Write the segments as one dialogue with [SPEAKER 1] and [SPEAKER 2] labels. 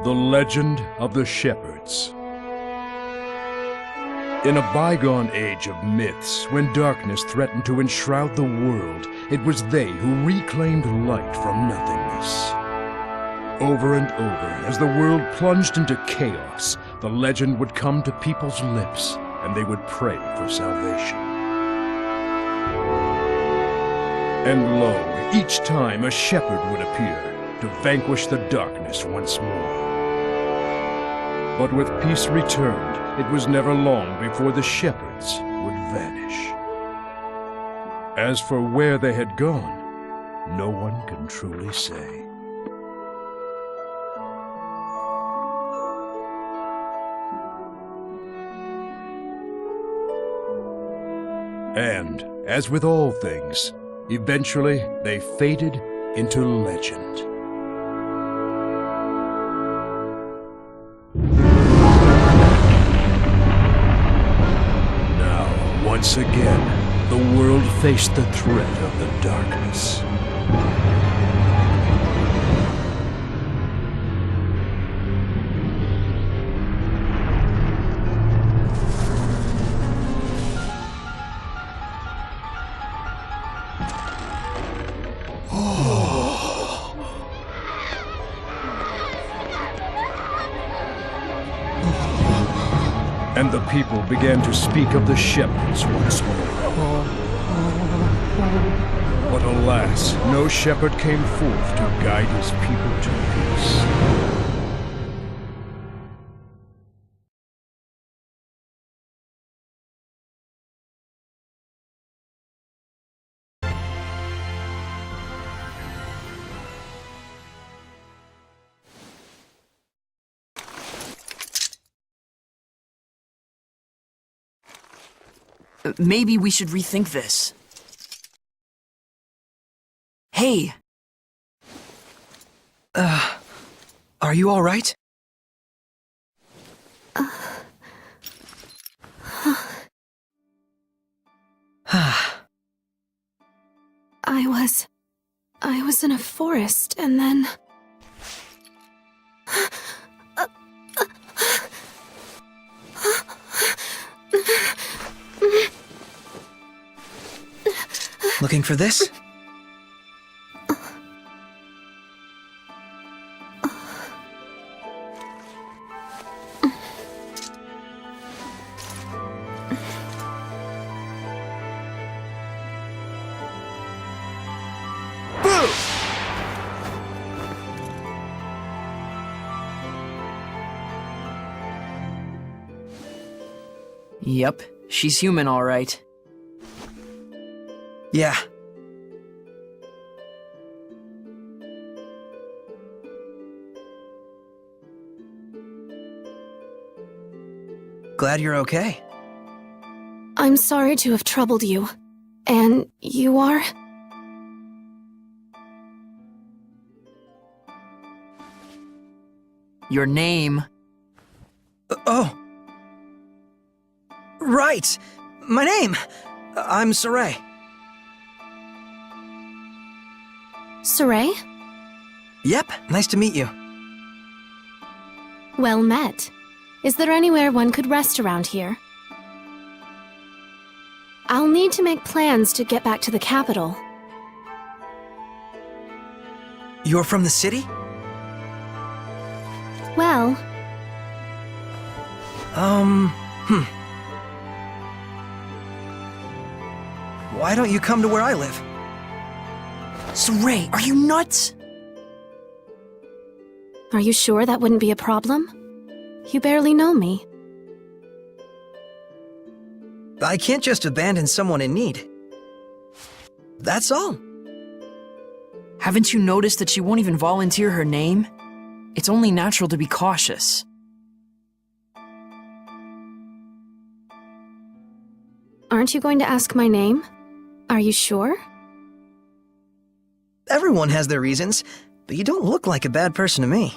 [SPEAKER 1] The Legend of the Shepherds. In a bygone age of myths, when darkness threatened to enshroud the world, it was they who reclaimed light from nothingness. Over and over, as the world plunged into chaos, the legend would come to people's lips, and they would pray for salvation. And lo, each time a shepherd would appear to vanquish the darkness once more. But with peace returned, it was never long before the shepherds would vanish. As for where they had gone, no one can truly say. And, as with all things, eventually they faded into legend. Once again, the world faced the threat of the darkness. And the people began to speak of the shepherds once more. But alas, no shepherd came forth to guide his people to peace.
[SPEAKER 2] Maybe we should rethink this. Hey! Are you all right?
[SPEAKER 3] I was in a forest, and then...
[SPEAKER 2] Looking for this? Yep, she's human, all right. Yeah. Glad you're okay.
[SPEAKER 3] I'm sorry to have troubled you. And you are?
[SPEAKER 2] Your name... Oh! Right! My name! I'm Saray.
[SPEAKER 3] Saray?
[SPEAKER 2] Yep, nice to meet you.
[SPEAKER 3] Well met. Is there anywhere one could rest around here? I'll need to make plans to get back to the capital.
[SPEAKER 2] You're from the city?
[SPEAKER 3] Well...
[SPEAKER 2] Why don't you come to where I live? Saray, are you nuts?
[SPEAKER 3] Are you sure that wouldn't be a problem? You barely know me.
[SPEAKER 2] I can't just abandon someone in need. That's all. Haven't you noticed that she won't even volunteer her name? It's only natural to be cautious.
[SPEAKER 3] Aren't you going to ask my name? Are you sure?
[SPEAKER 2] Everyone has their reasons, but you don't look like a bad person to me.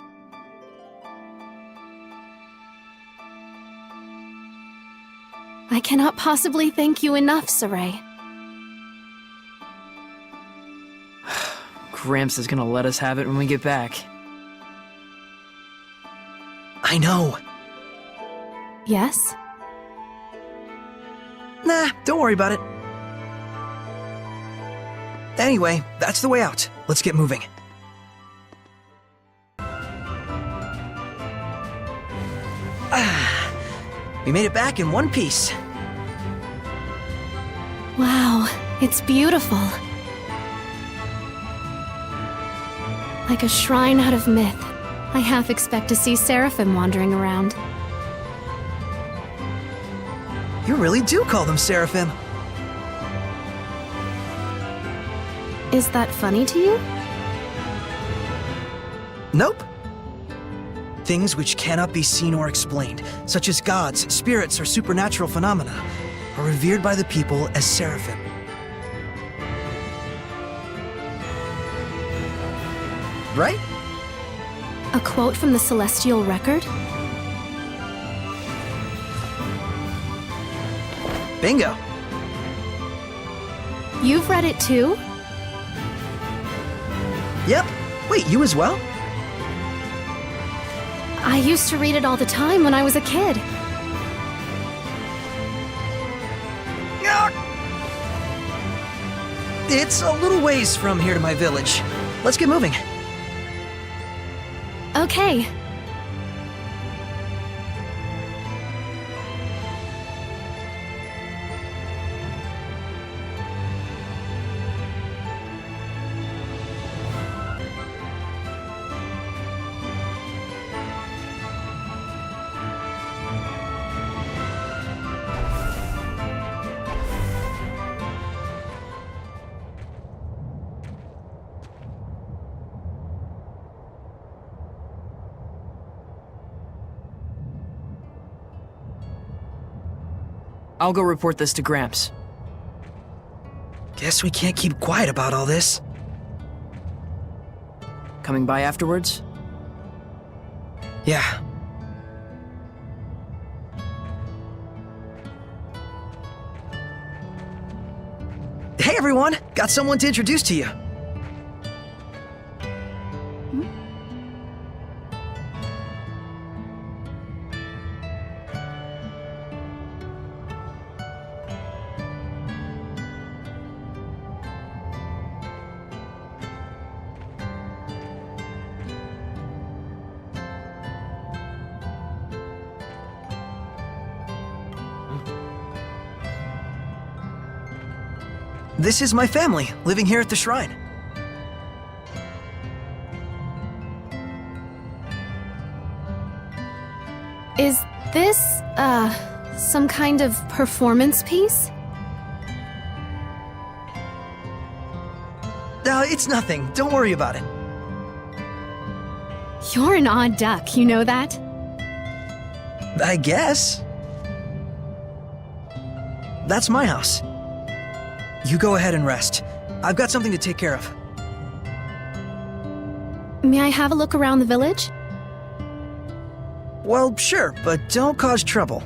[SPEAKER 3] I cannot possibly thank you enough, Saray.
[SPEAKER 2] Gramps is gonna let us have it when we get back. I know.
[SPEAKER 3] Yes?
[SPEAKER 2] Nah, don't worry about it. Anyway, that's the way out. Let's get moving. We made it back in one piece.
[SPEAKER 3] Wow, it's beautiful. Like a shrine out of myth. I half expect to see seraphim wandering around.
[SPEAKER 2] You really do call them seraphim.
[SPEAKER 3] Is that funny to you?
[SPEAKER 2] Nope. Things which cannot be seen or explained, such as gods, spirits, or supernatural phenomena, are revered by the people as seraphim. Right?
[SPEAKER 3] A quote from the celestial record?
[SPEAKER 2] Bingo.
[SPEAKER 3] You've read it too?
[SPEAKER 2] Yep. Wait, you as well?
[SPEAKER 3] I used to read it all the time when I was a kid.
[SPEAKER 2] It's a little ways from here to my village. Let's get moving.
[SPEAKER 3] Okay.
[SPEAKER 2] I'll go report this to Gramps. Guess we can't keep quiet about all this. Coming by afterwards? Yeah. Hey everyone! Got someone to introduce to you. This is my family, living here at the shrine.
[SPEAKER 3] Is this, some kind of performance piece?
[SPEAKER 2] It's nothing. Don't worry about it.
[SPEAKER 3] You're an odd duck, you know that?
[SPEAKER 2] I guess. That's my house. You go ahead and rest. I've got something to take care of.
[SPEAKER 3] May I have a look around the village?
[SPEAKER 2] Well, sure, but don't cause trouble.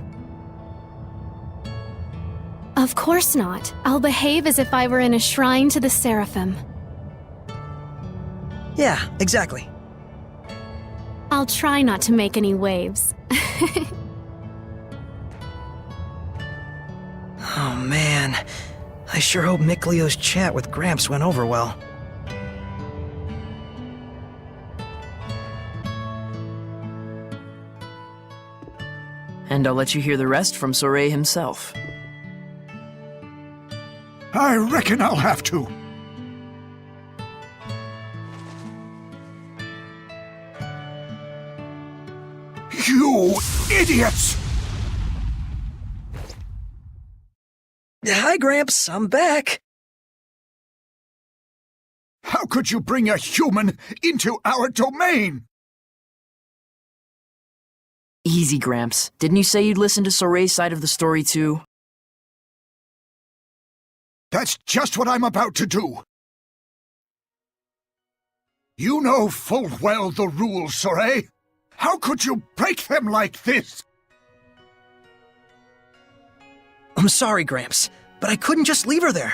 [SPEAKER 3] Of course not. I'll behave as if I were in a shrine to the seraphim.
[SPEAKER 2] Yeah, exactly.
[SPEAKER 3] I'll try not to make any waves.
[SPEAKER 2] Oh man, I sure hope Miklio's chat with Gramps went over well. And I'll let you hear the rest from Soray himself.
[SPEAKER 4] I reckon I'll have to. You idiots!
[SPEAKER 2] Hi, Gramps. I'm back.
[SPEAKER 4] How could you bring a human into our domain?
[SPEAKER 2] Easy, Gramps. Didn't you say you'd listen to Soray's side of the story, too?
[SPEAKER 4] That's just what I'm about to do. You know full well the rules, Soray. How could you break them like this?
[SPEAKER 2] I'm sorry, Gramps, but I couldn't just leave her there.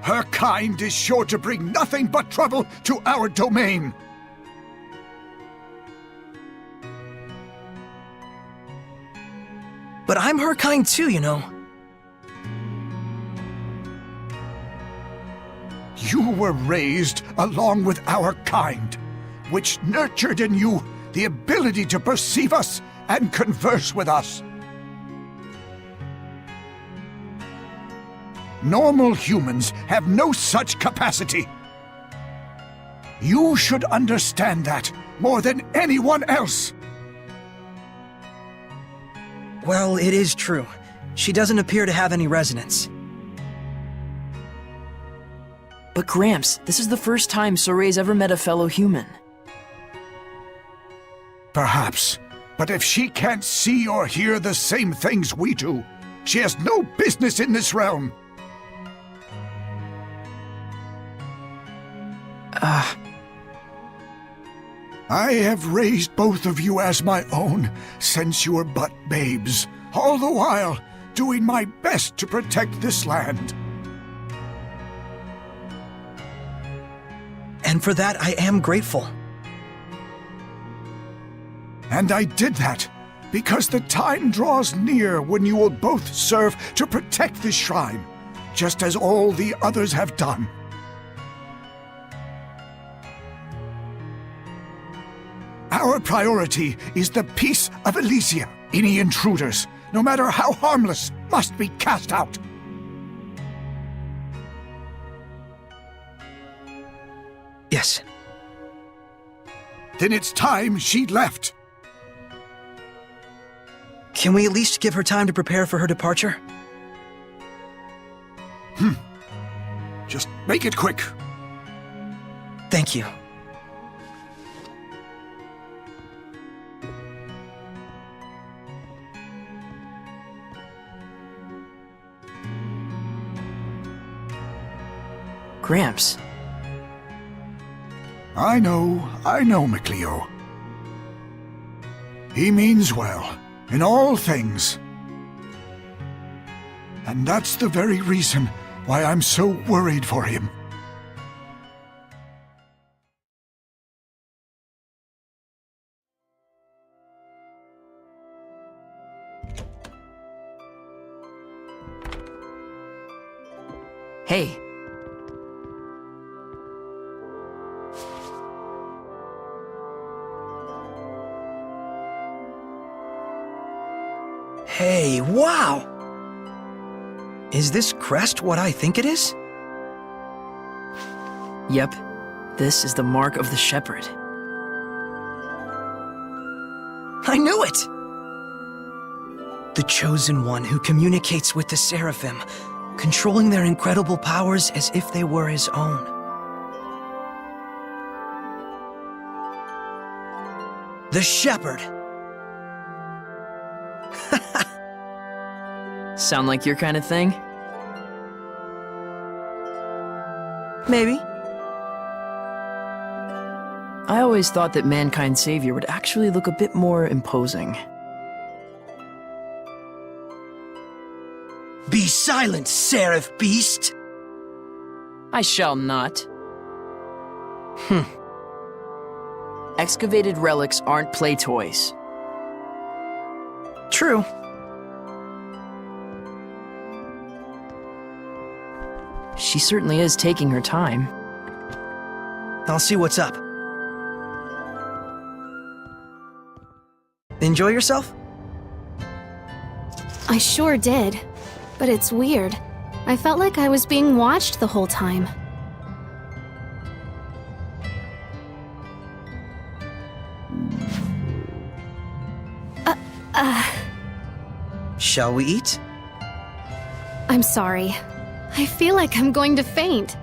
[SPEAKER 4] Her kind is sure to bring nothing but trouble to our domain.
[SPEAKER 2] But I'm her kind too, you know.
[SPEAKER 4] You were raised along with our kind, which nurtured in you the ability to perceive us and converse with us. Normal humans have no such capacity. You should understand that more than anyone else.
[SPEAKER 2] Well, it is true. She doesn't appear to have any resonance. But Gramps, this is the first time Soray's ever met a fellow human.
[SPEAKER 4] Perhaps. But if she can't see or hear the same things we do, she has no business in this realm. I have raised both of you as my own since you were but babes, all the while doing my best to protect this land.
[SPEAKER 2] And for that, I am grateful.
[SPEAKER 4] And I did that because the time draws near when you will both serve to protect this shrine, just as all the others have done. Our priority is the peace of Elysia. Any intruders, no matter how harmless, must be cast out.
[SPEAKER 2] Yes.
[SPEAKER 4] Then it's time she left.
[SPEAKER 2] Can we at least give her time to prepare for her departure?
[SPEAKER 4] Just make it quick.
[SPEAKER 2] Thank you. Gramps.
[SPEAKER 4] I know, McLeo. He means well, in all things. And that's the very reason why I'm so worried for him.
[SPEAKER 2] Hey. Hey, wow! Is this crest what I think it is? Yep, this is the mark of the shepherd. I knew it! The chosen one who communicates with the seraphim, controlling their incredible powers as if they were his own. The shepherd! Sound like your kind of thing? Maybe. I always thought that Mankind's savior would actually look a bit more imposing. Be silent, seraph beast! I shall not. Excavated relics aren't play toys. True. She certainly is taking her time. I'll see what's up. Enjoy yourself?
[SPEAKER 3] I sure did. But it's weird. I felt like I was being watched the whole time.
[SPEAKER 2] Shall we eat?
[SPEAKER 3] I'm sorry. I feel like I'm going to faint.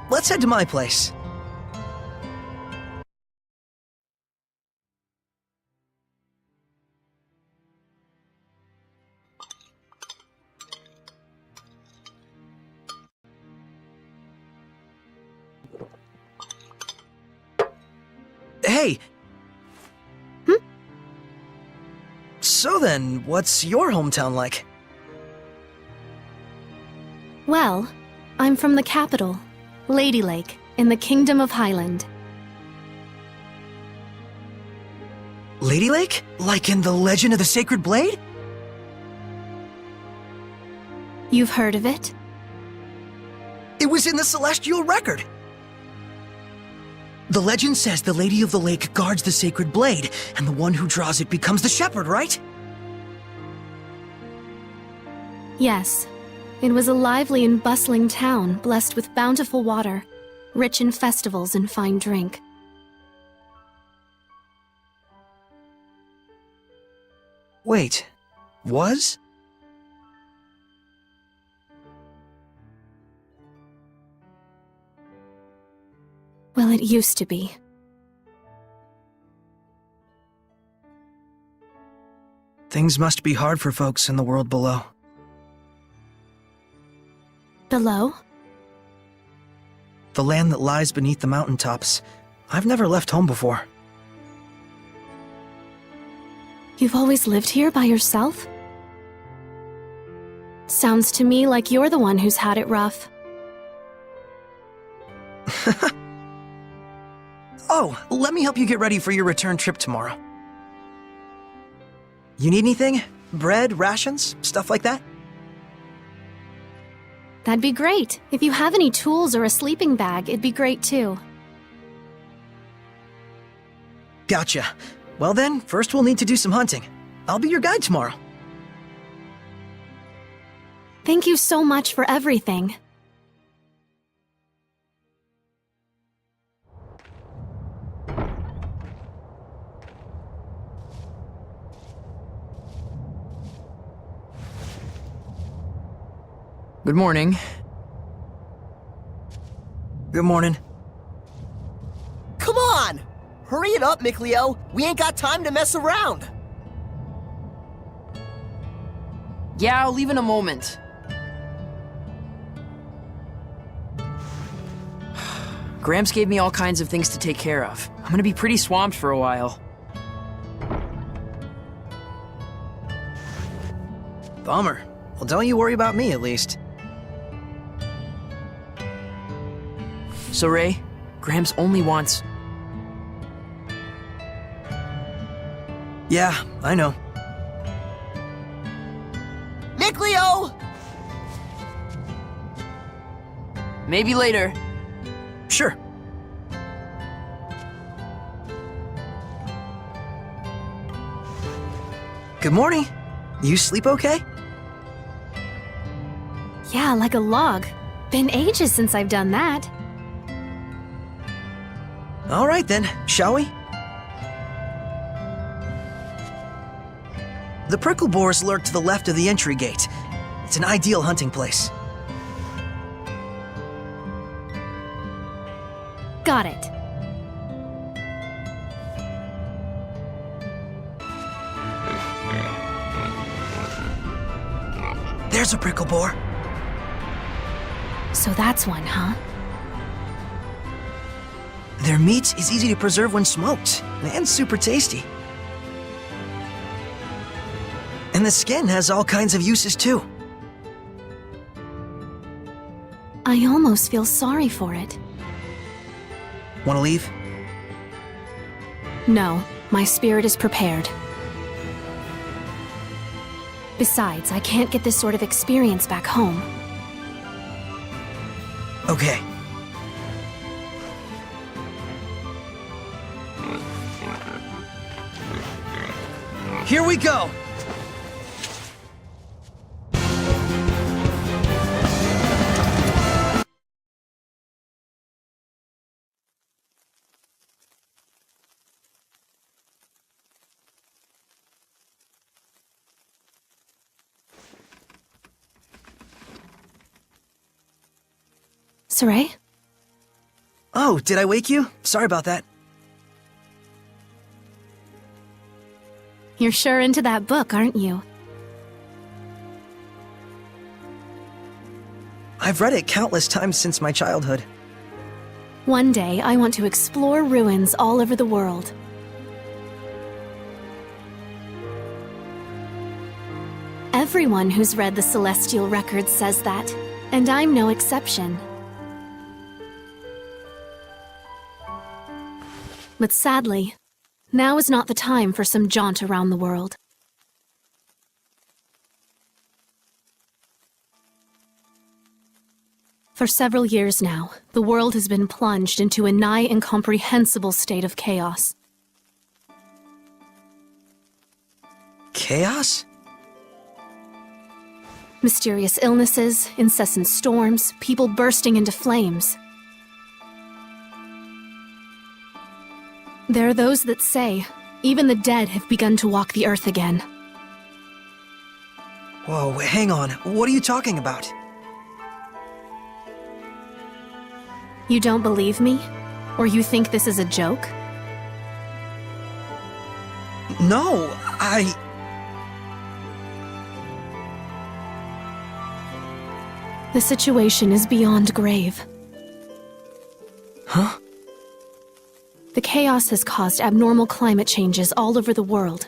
[SPEAKER 2] Let's head to my place. Hey! So then, what's your hometown like?
[SPEAKER 3] Well, I'm from the capital, Lady Lake, in the Kingdom of Highland.
[SPEAKER 2] Lady Lake? Like in the Legend of the Sacred Blade?
[SPEAKER 3] You've heard of it?
[SPEAKER 2] It was in the Celestial Record. The legend says the Lady of the Lake guards the Sacred Blade, and the one who draws it becomes the shepherd, right?
[SPEAKER 3] Yes. It was a lively and bustling town, blessed with bountiful water, rich in festivals and fine drink.
[SPEAKER 2] Wait, was?
[SPEAKER 3] Well, it used to be.
[SPEAKER 2] Things must be hard for folks in the world below.
[SPEAKER 3] Below?
[SPEAKER 2] The land that lies beneath the mountaintops. I've never left home before.
[SPEAKER 3] You've always lived here by yourself? Sounds to me like you're the one who's had it rough.
[SPEAKER 2] Oh, let me help you get ready for your return trip tomorrow. You need anything? Bread, rations, stuff like that?
[SPEAKER 3] That'd be great. If you have any tools or a sleeping bag, it'd be great too.
[SPEAKER 2] Gotcha. Well then, first we'll need to do some hunting. I'll be your guide tomorrow.
[SPEAKER 3] Thank you so much for everything.
[SPEAKER 2] Good morning. Good morning.
[SPEAKER 5] Come on! Hurry it up, Mikleo. We ain't got time to mess around.
[SPEAKER 2] Yeah, I'll leave in a moment. Gramps gave me all kinds of things to take care of. I'm gonna be pretty swamped for a while. Bummer. Well, don't you worry about me, at least. So, Ray, Gramps only wants... Yeah, I know.
[SPEAKER 5] Mikleo!
[SPEAKER 2] Maybe later. Sure. Good morning. You sleep okay?
[SPEAKER 3] Yeah, like a log. Been ages since I've done that.
[SPEAKER 2] All right then, shall we? The prickle boars lurk to the left of the entry gate. It's an ideal hunting place.
[SPEAKER 3] Got it.
[SPEAKER 2] There's a prickle boar.
[SPEAKER 3] So that's one, huh?
[SPEAKER 2] Their meat is easy to preserve when smoked, and super tasty. And the skin has all kinds of uses too.
[SPEAKER 3] I almost feel sorry for it.
[SPEAKER 2] Want to leave?
[SPEAKER 3] No, my spirit is prepared. Besides, I can't get this sort of experience back home.
[SPEAKER 2] Okay. Here we go!
[SPEAKER 3] Saray?
[SPEAKER 2] Oh, did I wake you? Sorry about that.
[SPEAKER 3] You're sure into that book, aren't you?
[SPEAKER 2] I've read it countless times since my childhood.
[SPEAKER 3] One day, I want to explore ruins all over the world. Everyone who's read the Celestial Records says that, and I'm no exception. But sadly, Now is not the time for some jaunt around the world. For several years now, the world has been plunged into a nigh incomprehensible state of chaos.
[SPEAKER 2] Chaos?
[SPEAKER 3] Mysterious illnesses, incessant storms, people bursting into flames. There are those that say, even the dead have begun to walk the earth again.
[SPEAKER 2] Whoa, hang on. What are you talking about?
[SPEAKER 3] You don't believe me? Or you think this is a joke?
[SPEAKER 2] No,
[SPEAKER 3] The situation is beyond grave.
[SPEAKER 2] Huh?
[SPEAKER 3] The chaos has caused abnormal climate changes all over the world.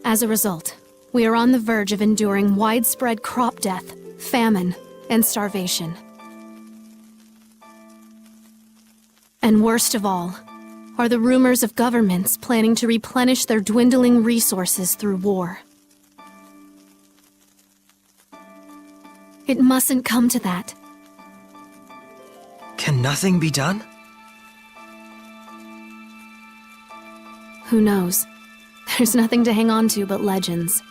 [SPEAKER 3] As a result, we are on the verge of enduring widespread crop death, famine, and starvation. And worst of all, are the rumors of governments planning to replenish their dwindling resources through war. It mustn't come to that.
[SPEAKER 2] Can nothing be done?
[SPEAKER 3] Who knows? There's nothing to hang on to but legends.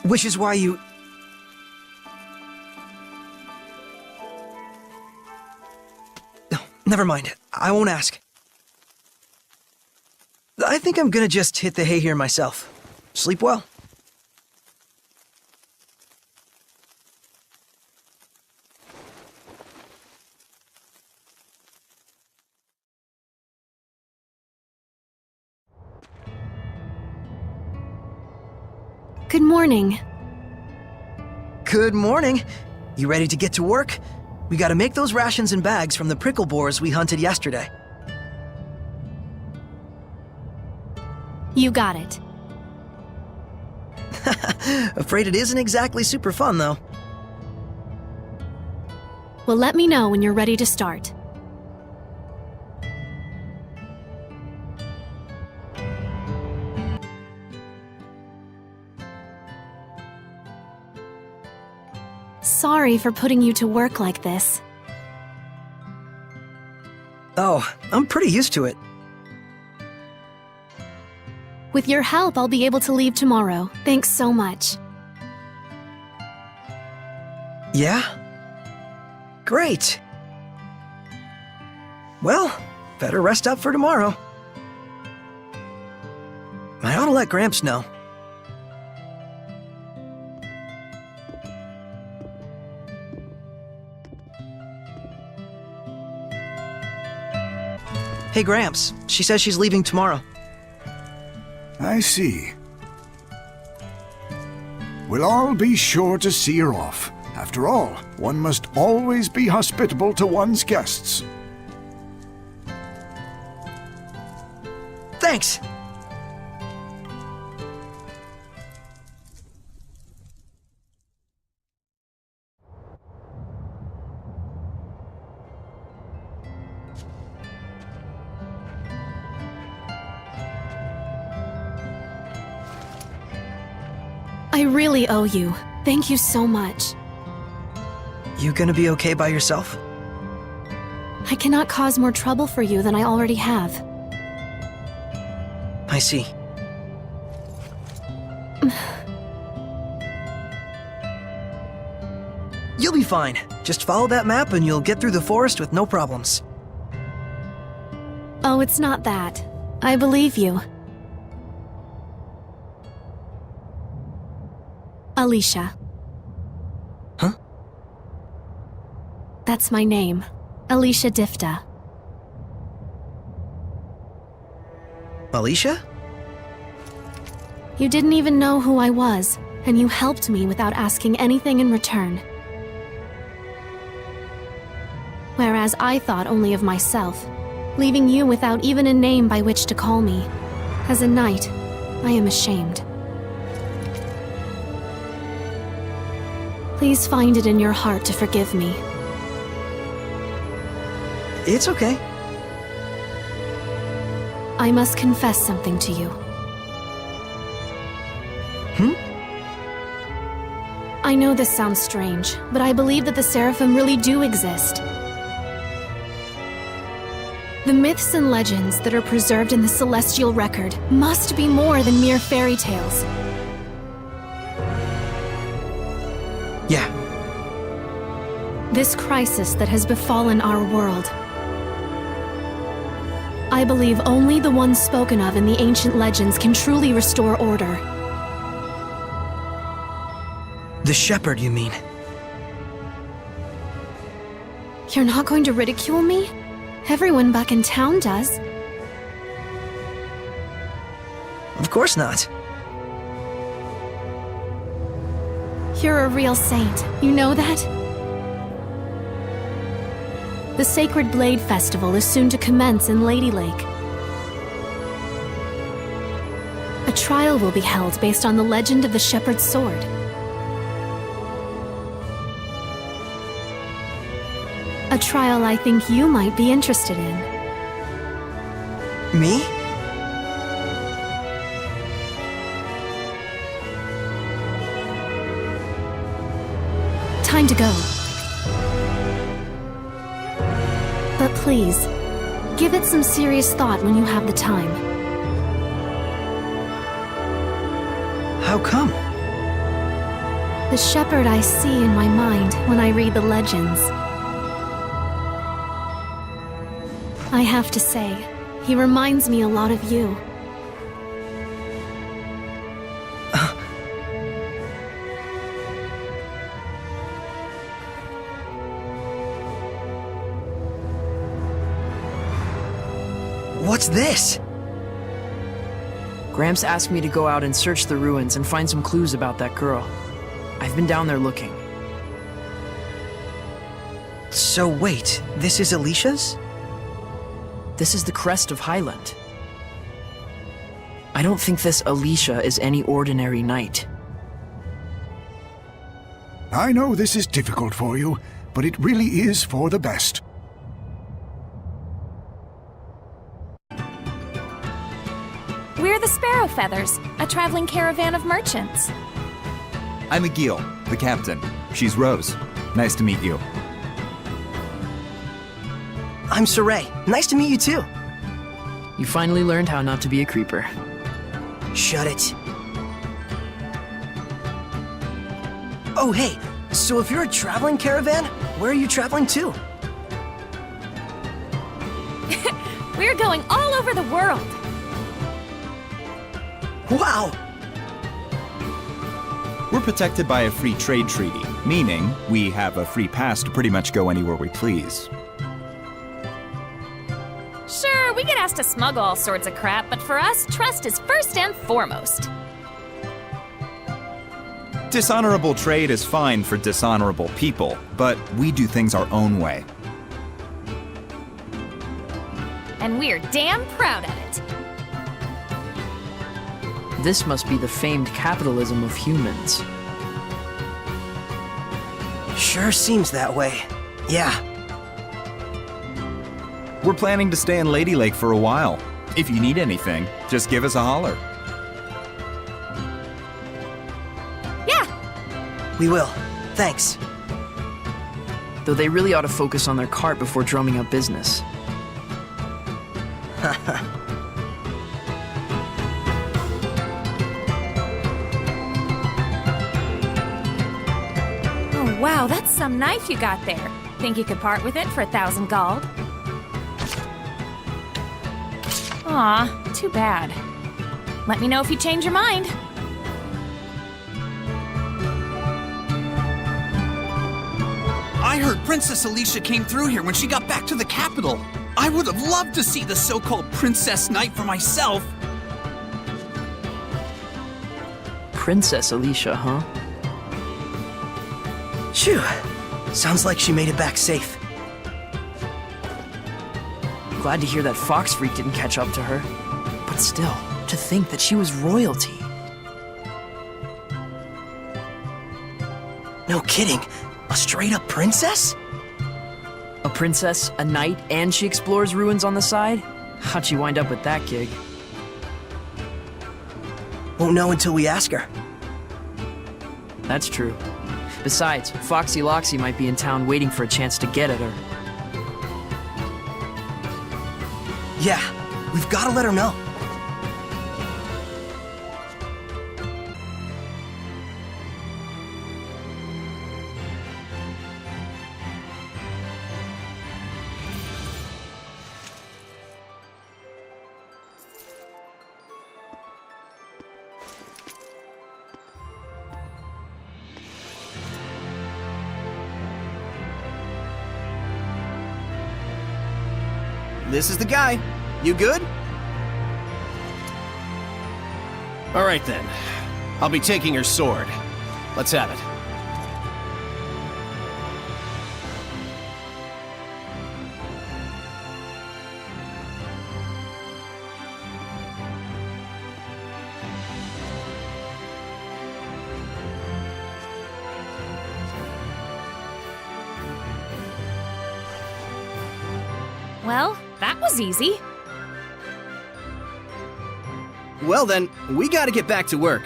[SPEAKER 2] Which is why you... No, never mind. I won't ask. I think I'm gonna just hit the hay here myself. Sleep well.
[SPEAKER 3] Good morning.
[SPEAKER 2] Good morning. You ready to get to work? We gotta make those rations and bags from the prickle boars we hunted yesterday.
[SPEAKER 3] You got it.
[SPEAKER 2] Afraid it isn't exactly super fun, though.
[SPEAKER 3] Well, let me know when you're ready to start. Sorry for putting you to work like this.
[SPEAKER 2] Oh, I'm pretty used to it.
[SPEAKER 3] With your help, I'll be able to leave tomorrow. Thanks so much.
[SPEAKER 2] Yeah? Great. Well, better rest up for tomorrow. I ought to let Gramps know. Hey, Gramps. She says she's leaving tomorrow.
[SPEAKER 4] I see. We'll all be sure to see her off. After all, one must always be hospitable to one's guests.
[SPEAKER 2] Thanks.
[SPEAKER 3] I really owe you. Thank you so much.
[SPEAKER 2] You gonna be okay by yourself?
[SPEAKER 3] I cannot cause more trouble for you than I already have.
[SPEAKER 2] I see. You'll be fine. Just follow that map and you'll get through the forest with no problems.
[SPEAKER 3] Oh, it's not that. I believe you. Alicia.
[SPEAKER 2] Huh?
[SPEAKER 3] That's my name. Alicia Difta.
[SPEAKER 2] Alicia?
[SPEAKER 3] You didn't even know who I was, and you helped me without asking anything in return. Whereas I thought only of myself, leaving you without even a name by which to call me. As a knight, I am ashamed. Please find it in your heart to forgive me.
[SPEAKER 2] It's okay.
[SPEAKER 3] I must confess something to you. I know this sounds strange, but I believe that the Seraphim really do exist. The myths and legends that are preserved in the celestial record must be more than mere fairy tales.
[SPEAKER 2] Yeah.
[SPEAKER 3] This crisis that has befallen our world, I believe only the ones spoken of in the ancient legends can truly restore order.
[SPEAKER 2] The shepherd, you mean?
[SPEAKER 3] You're not going to ridicule me? Everyone back in town does.
[SPEAKER 2] Of course not.
[SPEAKER 3] You're a real saint. You know that? The Sacred Blade Festival is soon to commence in Lady Lake. A trial will be held based on the legend of the Shepherd's Sword. A trial I think you might be interested in.
[SPEAKER 2] Me?
[SPEAKER 3] Time to go. But please, give it some serious thought when you have the time.
[SPEAKER 2] How come?
[SPEAKER 3] The shepherd I see in my mind when I read the legends. I have to say, he reminds me a lot of you.
[SPEAKER 2] What's this? Gramps asked me to go out and search the ruins and find some clues about that girl. I've been down there looking. So wait, this is Alicia's? This is the crest of Highland. I don't think this Alicia is any ordinary knight.
[SPEAKER 4] I know this is difficult for you, but it really is for the best.
[SPEAKER 6] We're the Sparrow Feathers, a traveling caravan of merchants.
[SPEAKER 7] I'm Agil, the captain. She's Rose. Nice to meet you.
[SPEAKER 2] I'm Saray. Nice to meet you too. You finally learned how not to be a creeper. Shut it. Oh hey, so if you're a traveling caravan, where are you traveling to?
[SPEAKER 6] We're going all over the world.
[SPEAKER 2] Wow!
[SPEAKER 7] We're protected by a free trade treaty, meaning we have a free pass to pretty much go anywhere we please.
[SPEAKER 6] Sure, we get asked to smuggle all sorts of crap, but for us, trust is first and foremost.
[SPEAKER 7] Dishonorable trade is fine for dishonorable people, but we do things our own way.
[SPEAKER 6] And we're damn proud of it.
[SPEAKER 2] This must be the famed capitalism of humans. Sure seems that way. Yeah.
[SPEAKER 7] We're planning to stay in Lady Lake for a while. If you need anything, just give us a holler.
[SPEAKER 6] Yeah!
[SPEAKER 2] We will. Thanks. Though they really ought to focus on their cart before drumming up business.
[SPEAKER 6] Oh wow, that's some knife you got there. Think you could part with it for 1,000 gold? Aw, too bad. Let me know if you change your mind.
[SPEAKER 8] I heard Princess Alicia came through here when she got back to the capital. I would have loved to see the so-called Princess Knight for myself.
[SPEAKER 2] Princess Alicia, huh? Phew. Sounds like she made it back safe. Glad to hear that Fox Freak didn't catch up to her. But still, to think that she was royalty. No kidding. A straight-up princess? A princess, a knight, and she explores ruins on the side? How'd she wind up with that gig?
[SPEAKER 5] Won't know until we ask her.
[SPEAKER 2] That's true. Besides, Foxy Loxy might be in town waiting for a chance to get at her.
[SPEAKER 5] Yeah, we've got to let her know.
[SPEAKER 9] This is the guy. You good? All right then. I'll be taking your sword. Let's have it.
[SPEAKER 6] Well, that was easy.
[SPEAKER 9] Well then, we gotta get back to work.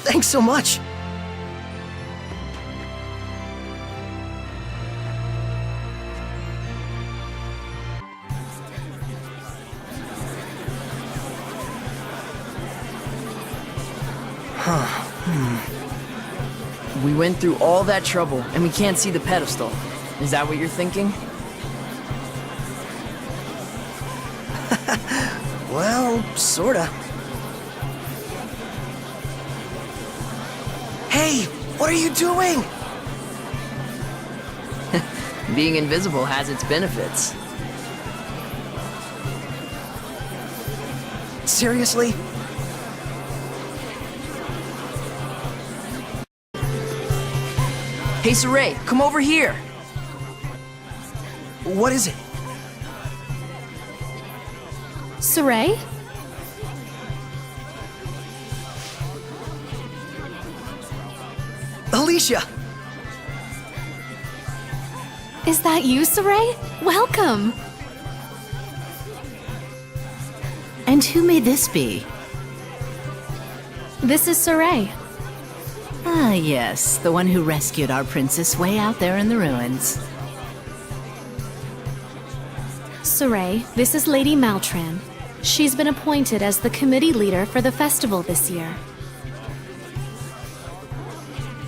[SPEAKER 5] Thanks so much.
[SPEAKER 2] We went through all that trouble, and we can't see the pedestal. Is that what you're thinking?
[SPEAKER 5] Well, sorta. Hey, what are you doing?
[SPEAKER 2] Being invisible has its benefits.
[SPEAKER 5] Seriously?
[SPEAKER 2] Hey, Saray, come over here!
[SPEAKER 5] What is it?
[SPEAKER 3] Saray?
[SPEAKER 5] Alicia!
[SPEAKER 3] Is that you, Saray? Welcome!
[SPEAKER 10] And who may this be?
[SPEAKER 3] This is Saray.
[SPEAKER 10] Ah, yes, the one who rescued our princess way out there in the ruins.
[SPEAKER 3] Saray, this is Lady Maltran. She's been appointed as the committee leader for the festival this year.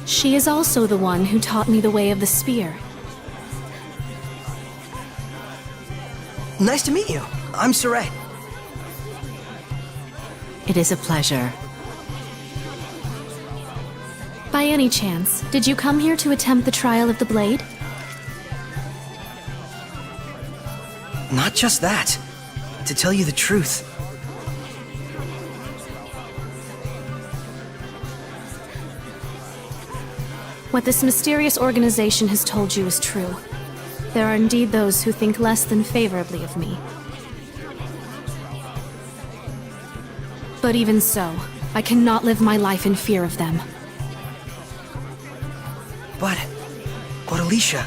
[SPEAKER 3] She is also the one who taught me the way of the spear.
[SPEAKER 5] Nice to meet you. I'm Saray.
[SPEAKER 10] It is a pleasure.
[SPEAKER 3] By any chance, did you come here to attempt the trial of the blade?
[SPEAKER 5] Not just that. To tell you the truth.
[SPEAKER 3] What this mysterious organization has told you is true. There are indeed those who think less than favorably of me. But even so, I cannot live my life in fear of them.
[SPEAKER 5] But Alicia...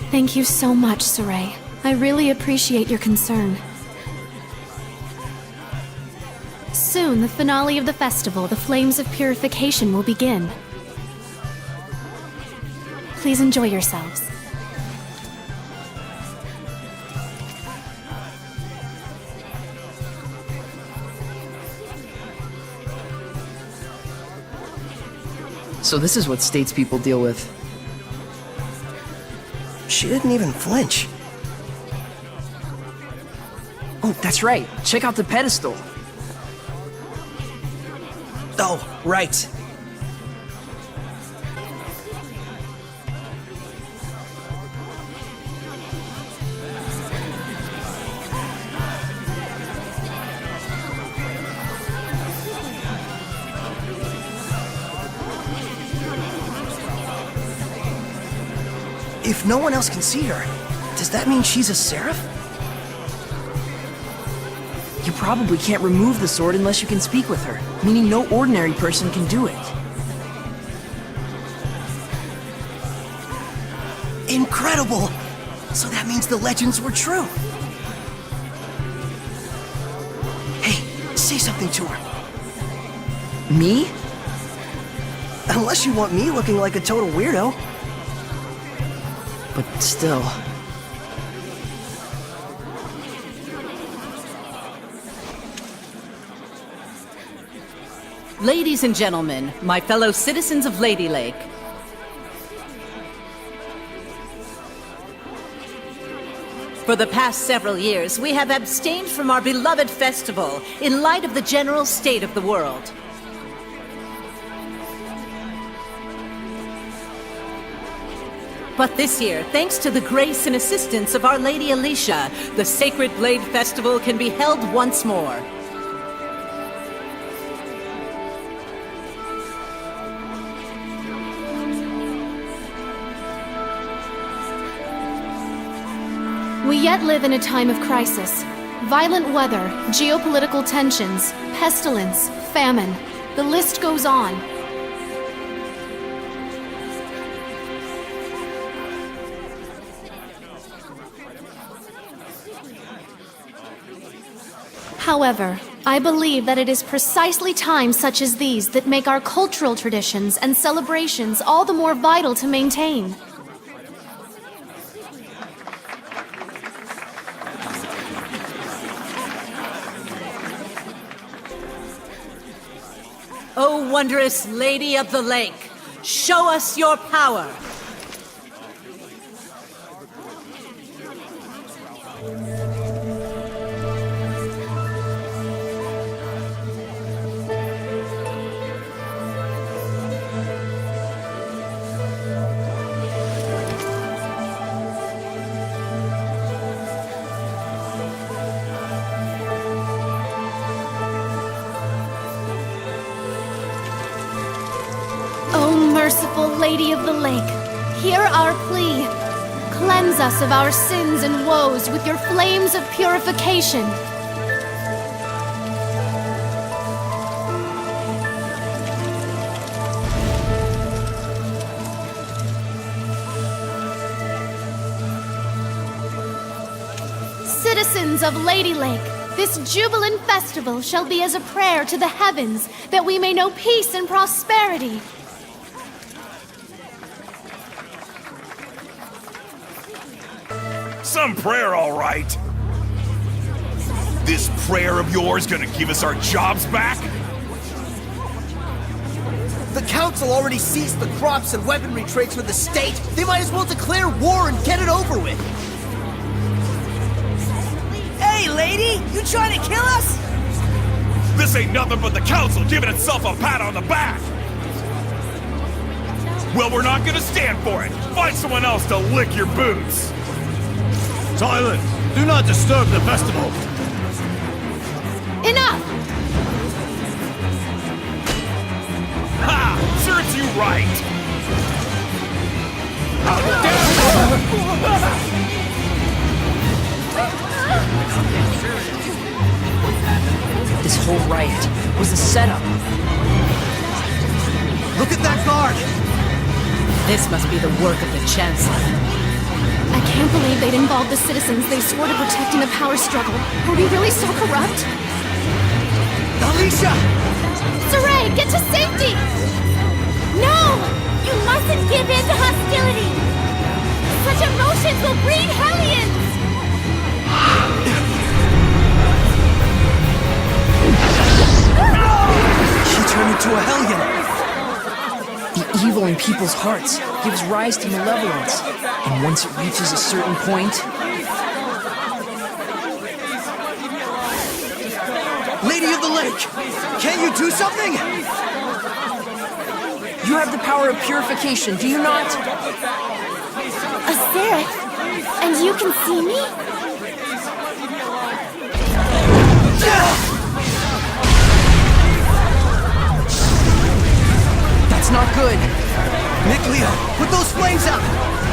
[SPEAKER 3] Thank you so much, Saray. I really appreciate your concern. Soon, the finale of the festival, the Flames of Purification, will begin. Please enjoy yourselves.
[SPEAKER 2] So this is what statespeople deal with.
[SPEAKER 5] She didn't even flinch.
[SPEAKER 2] Oh, that's right. Check out the pedestal.
[SPEAKER 5] Oh, right. If no one else can see her, does that mean she's a seraph?
[SPEAKER 2] You probably can't remove the sword unless you can speak with her, meaning no ordinary person can do it.
[SPEAKER 5] Incredible! So that means the legends were true. Hey, say something to her.
[SPEAKER 2] Me?
[SPEAKER 5] Unless you want me looking like a total weirdo.
[SPEAKER 2] But still.
[SPEAKER 10] Ladies and gentlemen, my fellow citizens of Lady Lake. For the past several years, we have abstained from our beloved festival in light of the general state of the world. But this year, thanks to the grace and assistance of Our Lady Alicia, the Sacred Blade Festival can be held once more.
[SPEAKER 3] We yet live in a time of crisis. Violent weather, geopolitical tensions, pestilence, famine. The list goes on. However, I believe that it is precisely times such as these that make our cultural traditions and celebrations all the more vital to maintain.
[SPEAKER 10] O wondrous Lady of the Lake, show us your power!
[SPEAKER 3] Merciful Lady of the Lake, hear our plea. Cleanse us of our sins and woes with your flames of purification. Citizens of Lady Lake, this jubilant festival shall be as a prayer to the heavens that we may know peace and prosperity.
[SPEAKER 11] Some prayer, all right. This prayer of yours gonna give us our jobs back?
[SPEAKER 5] The council already seized the crops and weaponry trades for the state. They might as well declare war and get it over with. Hey, lady! You trying to kill us?
[SPEAKER 11] This ain't nothing but the council giving itself a pat on the back! Well, we're not gonna stand for it! Find someone else to lick your boots!
[SPEAKER 1] Silence! Do not disturb the festival!
[SPEAKER 3] Enough!
[SPEAKER 11] Ha! Serves you right!
[SPEAKER 2] This whole riot was a setup.
[SPEAKER 5] Look at that guard!
[SPEAKER 10] This must be the work of the Chancellor.
[SPEAKER 3] I can't believe they'd involved the citizens they swore to protect in the power struggle. Were we really so corrupt?
[SPEAKER 5] Alicia!
[SPEAKER 3] Saray, get to safety! No! You mustn't give in to hostility! Such emotions will breed hellions!
[SPEAKER 2] She turned into a hellion! The evil in people's hearts gives rise to malevolence, and once it reaches a certain point...
[SPEAKER 5] Lady of the Lake! Can't you do something?
[SPEAKER 2] You have the power of purification, do you not?
[SPEAKER 3] A seraph? And you can see me?
[SPEAKER 2] That's not good.
[SPEAKER 5] Mikleo, put those flames out!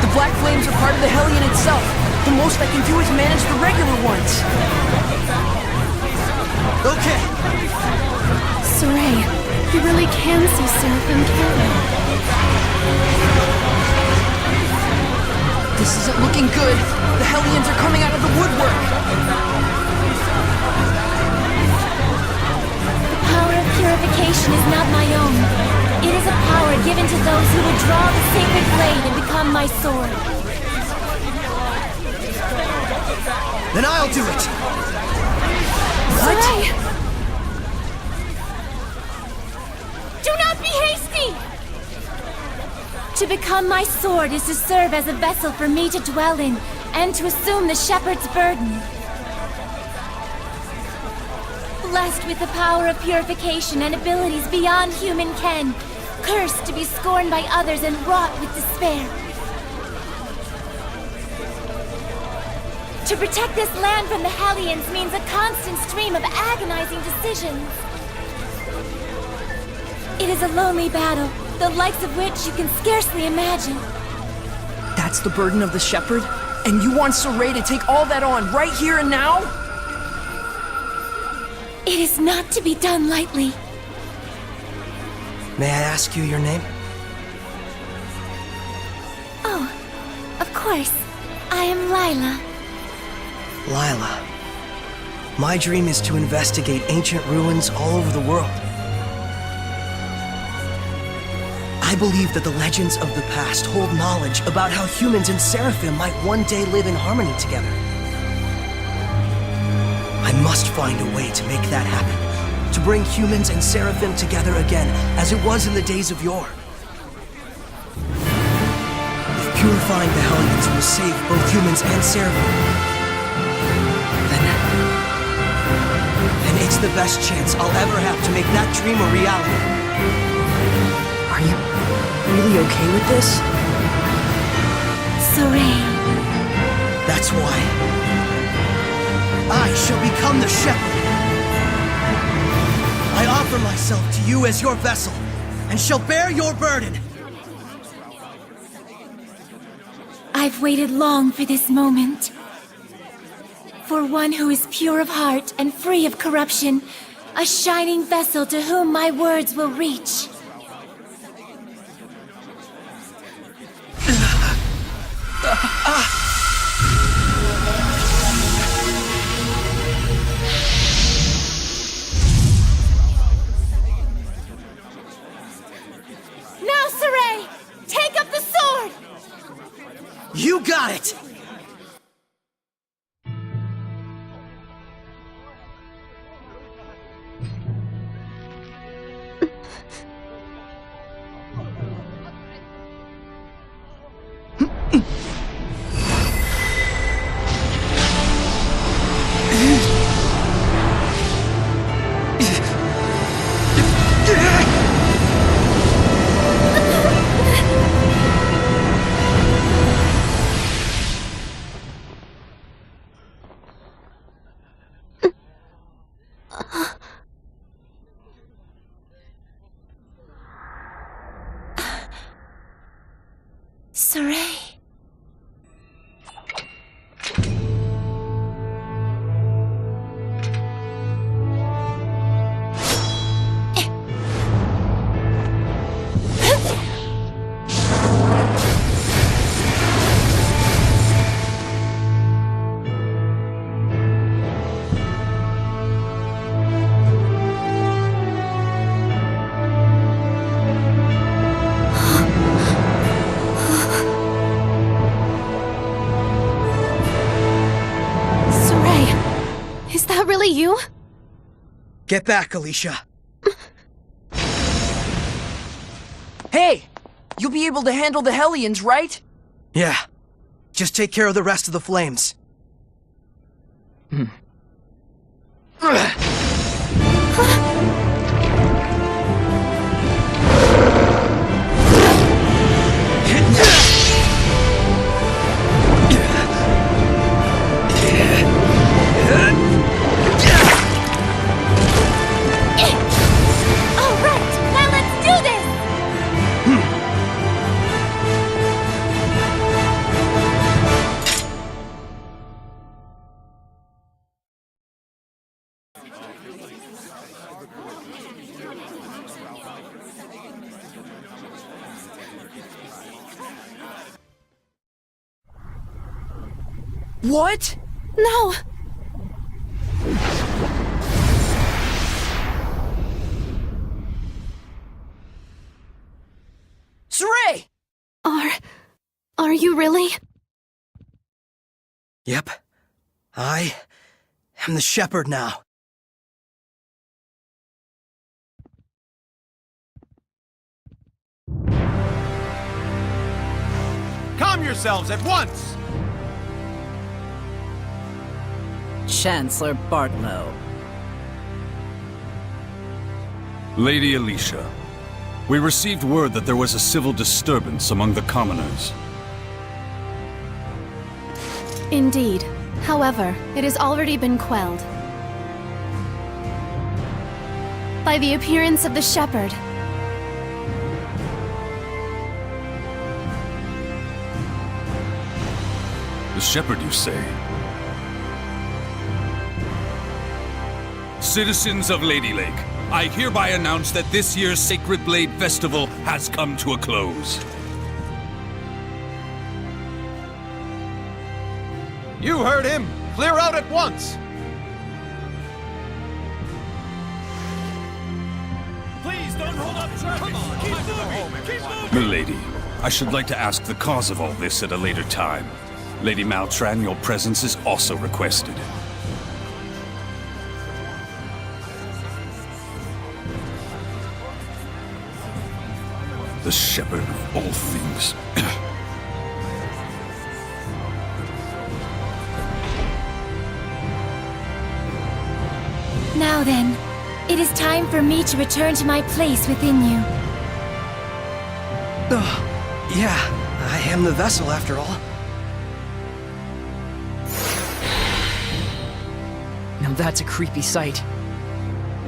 [SPEAKER 2] The black flames are part of the Hellion itself. The most I can do is manage the regular ones.
[SPEAKER 5] Okay.
[SPEAKER 3] Saray, you really can see Seraphim, can't you?
[SPEAKER 2] This isn't looking good. The Hellions are coming out of the woodwork.
[SPEAKER 3] The power of purification is not my own. It is a power given to those who would draw the sacred blade and become my sword.
[SPEAKER 5] Then I'll do it!
[SPEAKER 3] What? Do not be hasty! To become my sword is to serve as a vessel for me to dwell in, and to assume the shepherd's burden. Blessed with the power of purification and abilities beyond human ken, cursed to be scorned by others and wrought with despair. To protect this land from the Hellions means a constant stream of agonizing decisions. It is a lonely battle, the likes of which you can scarcely imagine.
[SPEAKER 2] That's the burden of the shepherd? And you want Saray to take all that on right here and now?
[SPEAKER 3] It is not to be done lightly.
[SPEAKER 5] May I ask you your name?
[SPEAKER 3] Oh, of course. I am Lila.
[SPEAKER 5] Lila. My dream is to investigate ancient ruins all over the world. I believe that the legends of the past hold knowledge about how humans and Seraphim might one day live in harmony together. I must find a way to make that happen. To bring humans and Seraphim together again, as it was in the days of yore. If purifying the Hellions will save both humans and Seraphim, then it's the best chance I'll ever have to make that dream a reality.
[SPEAKER 2] Are you really okay with this?
[SPEAKER 3] Saray.
[SPEAKER 5] That's why I shall become the shepherd. I offer myself to you as your vessel, and shall bear your burden.
[SPEAKER 3] I've waited long for this moment. For one who is pure of heart and free of corruption, a shining vessel to whom my words will reach. Now, Saray! Take up the sword!
[SPEAKER 5] You got it!
[SPEAKER 3] Saray. Is that really you?
[SPEAKER 5] Get back, Alicia.
[SPEAKER 2] Hey! You'll be able to handle the Hellions, right?
[SPEAKER 5] Yeah. Just take care of the rest of the flames.
[SPEAKER 2] What?
[SPEAKER 3] No!
[SPEAKER 2] Saray!
[SPEAKER 3] Are you really?
[SPEAKER 5] Yep. I am the shepherd now.
[SPEAKER 9] Calm yourselves at once!
[SPEAKER 10] Chancellor Bartlow.
[SPEAKER 11] Lady Alicia, we received word that there was a civil disturbance among the commoners.
[SPEAKER 3] Indeed. However, it has already been quelled by the appearance of the shepherd.
[SPEAKER 11] The shepherd, you say? Citizens of Lady Lake, I hereby announce that this year's Sacred Blade Festival has come to a close.
[SPEAKER 9] You heard him! Clear out at once!
[SPEAKER 11] Please don't hold up traffic! Keep moving! Milady, I should like to ask the cause of all this at a later time. Lady Maltran, your presence is also requested. The shepherd of all things.
[SPEAKER 3] Now then, it is time for me to return to my place within you.
[SPEAKER 5] Yeah, I am the vessel after all.
[SPEAKER 2] Now that's a creepy sight.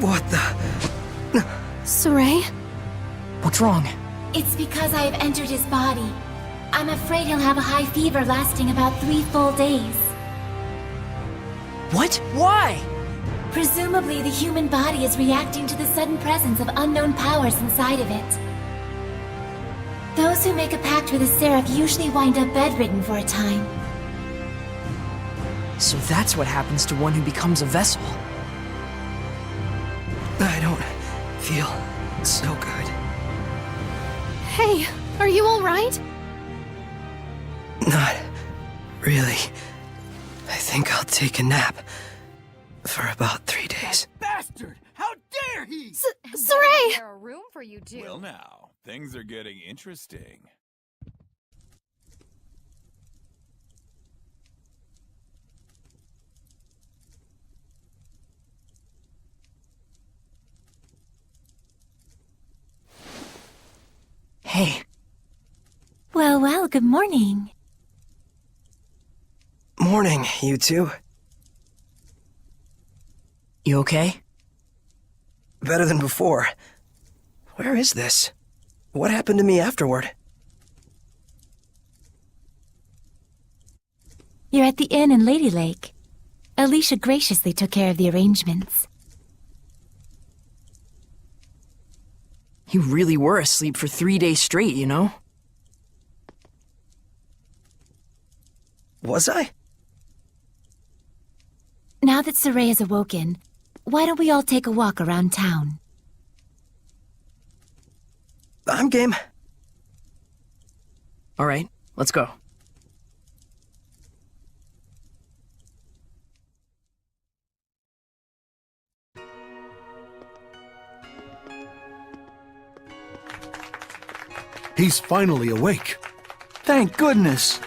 [SPEAKER 5] What the?
[SPEAKER 3] Saray?
[SPEAKER 2] What's wrong?
[SPEAKER 3] It's because I have entered his body. I'm afraid he'll have a high fever lasting about 3 full days.
[SPEAKER 2] What? Why?
[SPEAKER 3] Presumably, the human body is reacting to the sudden presence of unknown powers inside of it. Those who make a pact with a seraph usually wind up bedridden for a time.
[SPEAKER 2] So that's what happens to one who becomes a vessel.
[SPEAKER 5] I don't feel so good.
[SPEAKER 3] Hey, are you alright?
[SPEAKER 5] Not really. I think I'll take a nap for about 3 days.
[SPEAKER 9] Bastard! How dare he!
[SPEAKER 3] Saray!
[SPEAKER 6] There a room for you two.
[SPEAKER 11] Well now, things are getting interesting.
[SPEAKER 2] Hey.
[SPEAKER 3] Well, good morning.
[SPEAKER 5] Morning, you two.
[SPEAKER 2] You okay?
[SPEAKER 5] Better than before. Where is this? What happened to me afterward?
[SPEAKER 3] You're at the inn in Lady Lake. Alicia graciously took care of the arrangements.
[SPEAKER 2] You really were asleep for 3 days straight, you know?
[SPEAKER 5] Was I?
[SPEAKER 3] Now that Saray is awoken, why don't we all take a walk around town?
[SPEAKER 5] I'm game.
[SPEAKER 2] All right, let's go.
[SPEAKER 4] He's finally awake. Thank goodness.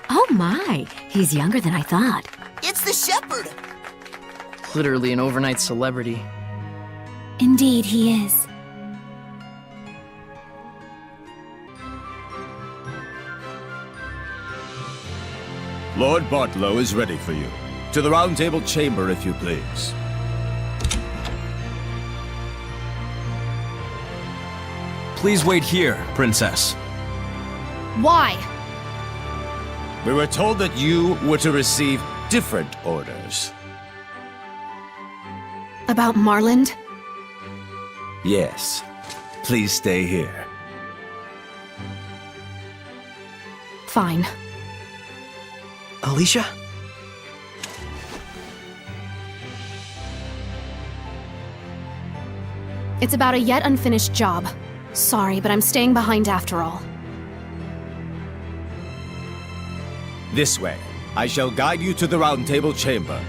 [SPEAKER 3] Oh my, he's younger than I thought.
[SPEAKER 5] It's the shepherd!
[SPEAKER 2] Literally an overnight celebrity.
[SPEAKER 3] Indeed, he is.
[SPEAKER 12] Lord Bartlow is ready for you. To the Round Table chamber, if you please.
[SPEAKER 7] Please wait here, Princess.
[SPEAKER 3] Why?
[SPEAKER 12] We were told that you were to receive different orders.
[SPEAKER 3] About Marland?
[SPEAKER 12] Yes. Please stay here.
[SPEAKER 3] Fine.
[SPEAKER 5] Alicia?
[SPEAKER 13] It's about a yet unfinished job. Sorry, but I'm staying behind after all.
[SPEAKER 12] This way. I shall guide you to the Round Table chamber.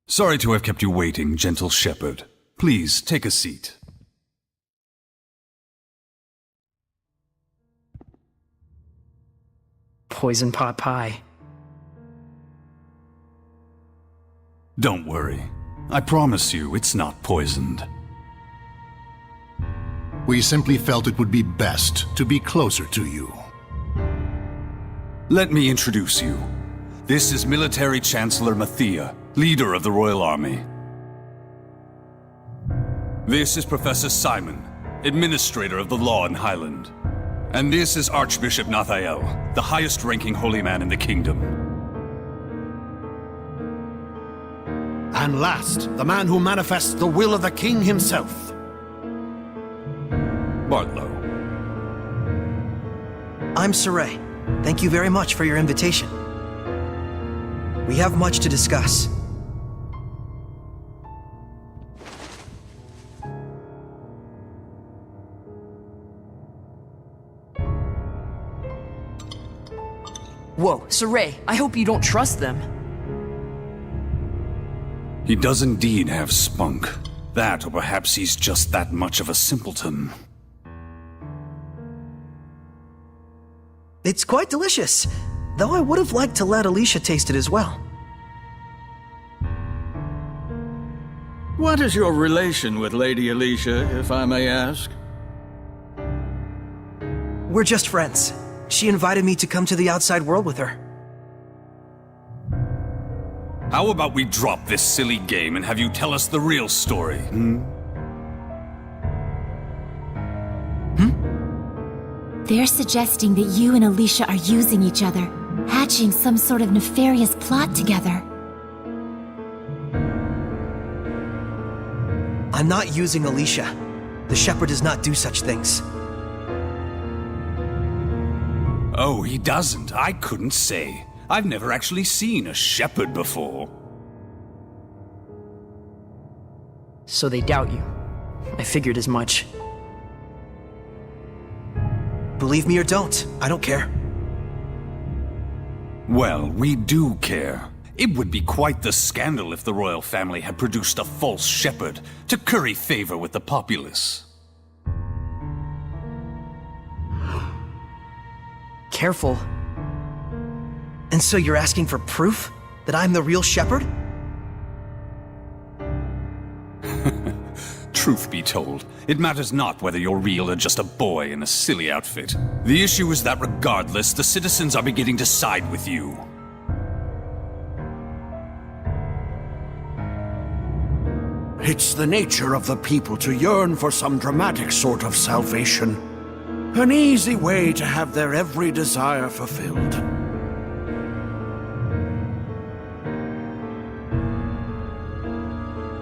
[SPEAKER 11] Sorry to have kept you waiting, gentle shepherd. Please, take a seat.
[SPEAKER 2] Poison pot pie.
[SPEAKER 11] Don't worry. I promise you it's not poisoned.
[SPEAKER 14] We simply felt it would be best to be closer to you.
[SPEAKER 11] Let me introduce you. This is Military Chancellor Mathia, leader of the Royal Army. This is Professor Simon, administrator of the law in Highland. And this is Archbishop Nathael, the highest-ranking holy man in the kingdom.
[SPEAKER 14] And last, the man who manifests the will of the king himself.
[SPEAKER 11] Bartlow.
[SPEAKER 5] I'm Saray. Thank you very much for your invitation. We have much to discuss.
[SPEAKER 2] Whoa, Saray, I hope you don't trust them.
[SPEAKER 11] He does indeed have spunk. That, or perhaps he's just that much of a simpleton.
[SPEAKER 5] It's quite delicious, though I would have liked to let Alicia taste it as well.
[SPEAKER 15] What is your relation with Lady Alicia, if I may ask?
[SPEAKER 5] We're just friends. She invited me to come to the outside world with her.
[SPEAKER 11] How about we drop this silly game and have you tell us the real story,
[SPEAKER 3] They're suggesting that you and Alicia are using each other, hatching some sort of nefarious plot together.
[SPEAKER 5] I'm not using Alicia. The shepherd does not do such things.
[SPEAKER 11] Oh, he doesn't. I couldn't say. I've never actually seen a shepherd before.
[SPEAKER 2] So they doubt you. I figured as much.
[SPEAKER 5] Believe me or don't, I don't care.
[SPEAKER 11] Well, we do care. It would be quite the scandal if the royal family had produced a false shepherd to curry favor with the populace.
[SPEAKER 5] Careful. And so you're asking for proof that I'm the real shepherd?
[SPEAKER 11] Truth be told, it matters not whether you're real or just a boy in a silly outfit. The issue is that regardless, the citizens are beginning to side with you.
[SPEAKER 14] It's the nature of the people to yearn for some dramatic sort of salvation. An easy way to have their every desire fulfilled.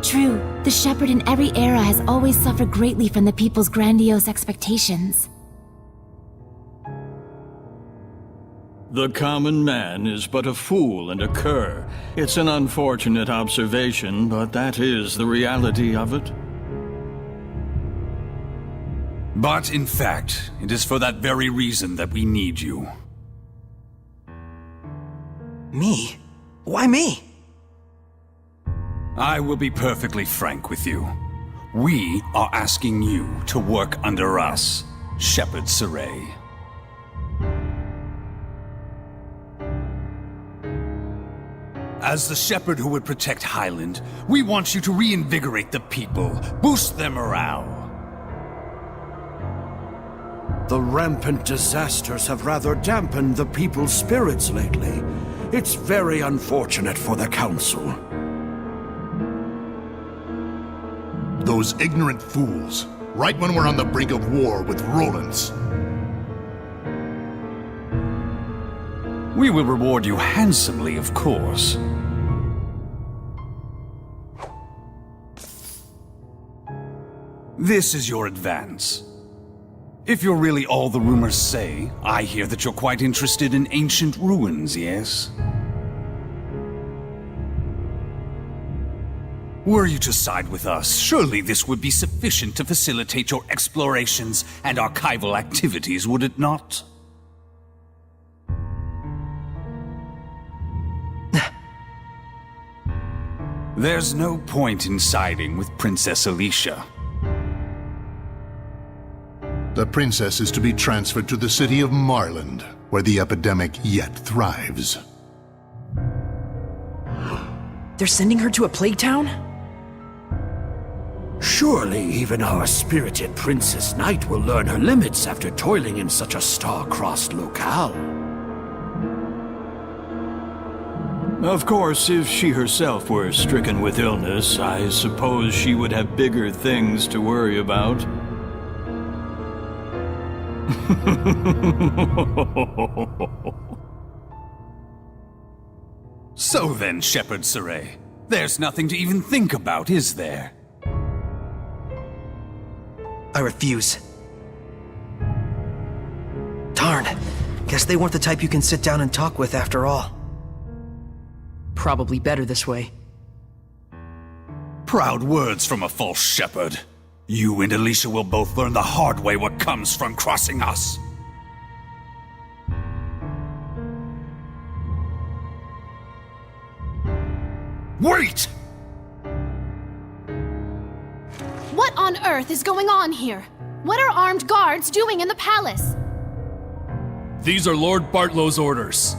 [SPEAKER 3] True, the shepherd in every era has always suffered greatly from the people's grandiose expectations.
[SPEAKER 15] The common man is but a fool and a cur. It's an unfortunate observation, but that is the reality of it.
[SPEAKER 11] But, in fact, it is for that very reason that we need you.
[SPEAKER 5] Me? Why me?
[SPEAKER 11] I will be perfectly frank with you. We are asking you to work under us, Shepherd Saray. As the shepherd who would protect Highland, we want you to reinvigorate the people, boost their morale.
[SPEAKER 14] The rampant disasters have rather dampened the people's spirits lately. It's very unfortunate for the Council.
[SPEAKER 16] Those ignorant fools, right when we're on the brink of war with Roland's.
[SPEAKER 11] We will reward you handsomely, of course. This is your advance. If you're really all the rumors say, I hear that you're quite interested in ancient ruins, yes? Were you to side with us, surely this would be sufficient to facilitate your explorations and archival activities, would it not? There's no point in siding with Princess Alicia.
[SPEAKER 16] The princess is to be transferred to the city of Marland, where the epidemic yet thrives.
[SPEAKER 2] They're sending her to a plague town?
[SPEAKER 14] Surely even our spirited Princess Knight will learn her limits after toiling in such a star-crossed locale.
[SPEAKER 15] Of course, if she herself were stricken with illness, I suppose she would have bigger things to worry about.
[SPEAKER 11] So then, Shepherd Saray, there's nothing to even think about, is there?
[SPEAKER 5] I refuse. Darn. Guess they weren't the type you can sit down and talk with after all.
[SPEAKER 2] Probably better this way.
[SPEAKER 11] Proud words from a false shepherd. You and Alicia will both learn the hard way what comes from crossing us. Wait!
[SPEAKER 13] What on earth is going on here? What are armed guards doing in the palace?
[SPEAKER 1] These are Lord Bartlow's orders.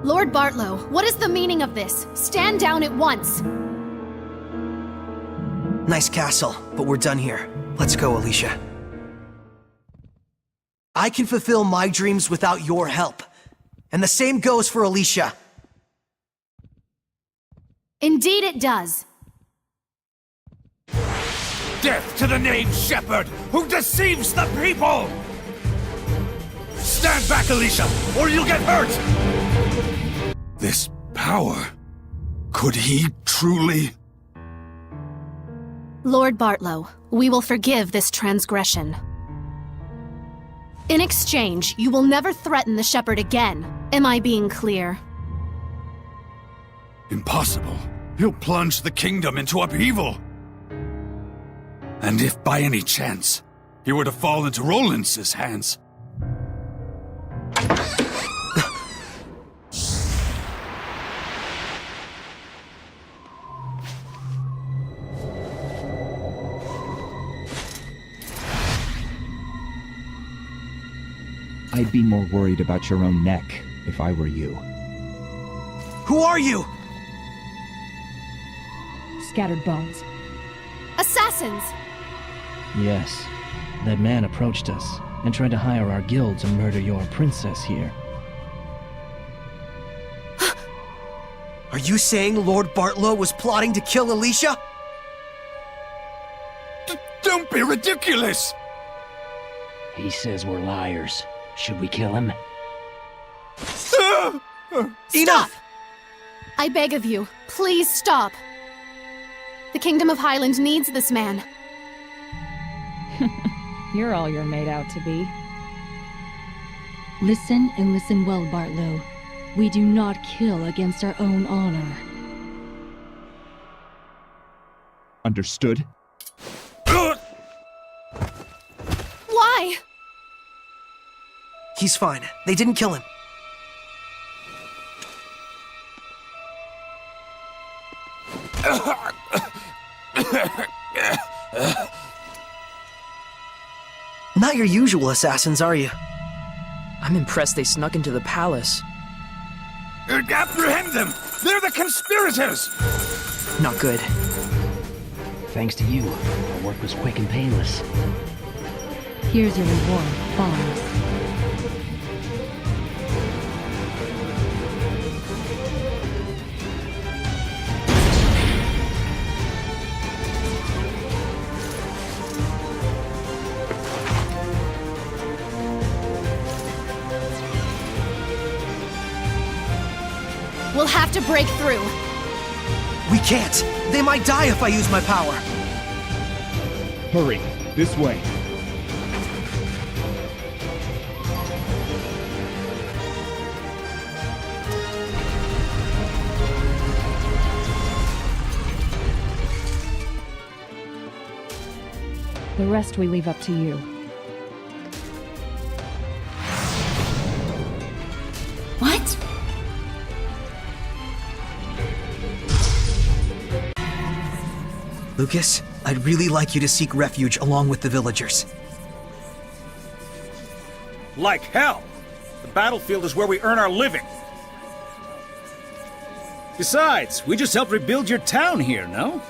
[SPEAKER 13] Lord Bartlow, what is the meaning of this? Stand down at once.
[SPEAKER 5] Nice castle, but we're done here. Let's go, Alicia. I can fulfill my dreams without your help. And the same goes for Alicia.
[SPEAKER 13] Indeed it does.
[SPEAKER 11] Death to the knave shepherd who deceives the people! Stand back, Alicia, or you'll get hurt! This power... could he truly...
[SPEAKER 13] Lord Bartlow, we will forgive this transgression. In exchange, you will never threaten the shepherd again. Am I being clear?
[SPEAKER 11] Impossible. He'll plunge the kingdom into upheaval. And if by any chance he were to fall into Rollins' hands...
[SPEAKER 17] I'd be more worried about your own neck if I were you.
[SPEAKER 5] Who are you?
[SPEAKER 18] Scattered bones.
[SPEAKER 13] Assassins!
[SPEAKER 19] Yes. That man approached us and tried to hire our guild to murder your princess here.
[SPEAKER 5] Are you saying Lord Bartlow was plotting to kill Alicia?
[SPEAKER 11] Don't be ridiculous!
[SPEAKER 19] He says we're liars. Should we kill him?
[SPEAKER 13] Stop! I beg of you, please stop. The Kingdom of Highland needs this man.
[SPEAKER 18] You're all you're made out to be. Listen and listen well, Bartlow. We do not kill against our own honor.
[SPEAKER 17] Understood?
[SPEAKER 13] Why?
[SPEAKER 5] He's fine. They didn't kill him. Not your usual assassins, are you?
[SPEAKER 2] I'm impressed they snuck into the palace.
[SPEAKER 11] Apprehend them! They're the conspirators!
[SPEAKER 2] Not good.
[SPEAKER 19] Thanks to you, our work was quick and painless.
[SPEAKER 18] Here's your reward, follow us.
[SPEAKER 13] have to break through.
[SPEAKER 5] We can't. They might die if I use my power.
[SPEAKER 17] Hurry, this way.
[SPEAKER 18] The rest we leave up to you.
[SPEAKER 3] What?
[SPEAKER 5] Lucas, I'd really like you to seek refuge along with the villagers.
[SPEAKER 11] Like hell! The battlefield is where we earn our living. Besides, we just helped rebuild your town here, no?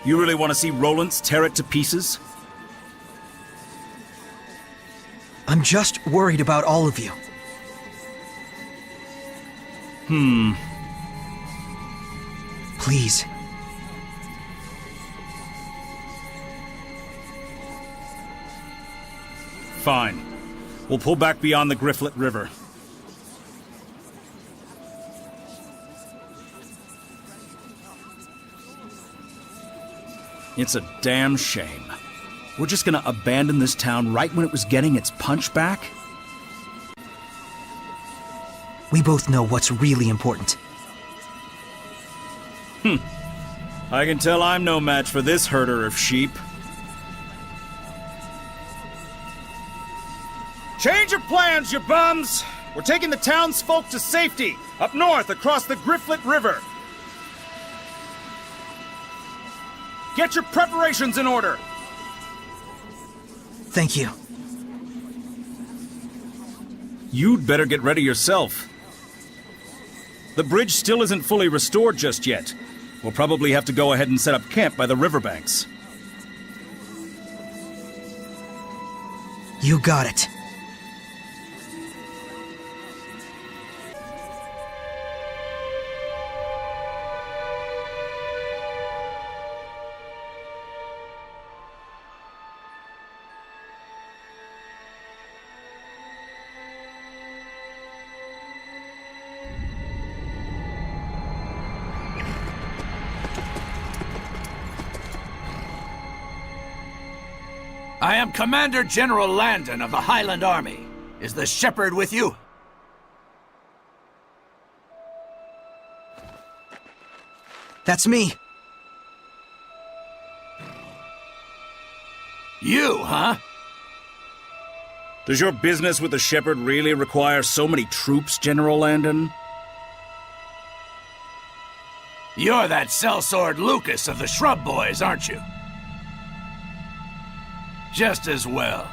[SPEAKER 11] You really want to see Rollins tear it to pieces?
[SPEAKER 5] I'm just worried about all of you. Please.
[SPEAKER 11] Fine. We'll pull back beyond the Grifflet River. It's a damn shame. We're just gonna abandon this town right when it was getting its punch back?
[SPEAKER 5] We both know what's really important.
[SPEAKER 11] I can tell I'm no match for this herder of sheep. Change your plans, you bums! We're taking the townsfolk to safety, up north across the Grifflet River. Get your preparations in order!
[SPEAKER 5] Thank you.
[SPEAKER 11] You'd better get ready yourself. The bridge still isn't fully restored just yet. We'll probably have to go ahead and set up camp by the riverbanks.
[SPEAKER 5] You got it.
[SPEAKER 14] I am Commander General Landon of the Highland Army. Is the shepherd with you?
[SPEAKER 5] That's me.
[SPEAKER 14] You, huh?
[SPEAKER 11] Does your business with the shepherd really require so many troops, General Landon?
[SPEAKER 14] You're that sellsword Lucas of the Shrub Boys, aren't you? Just as well.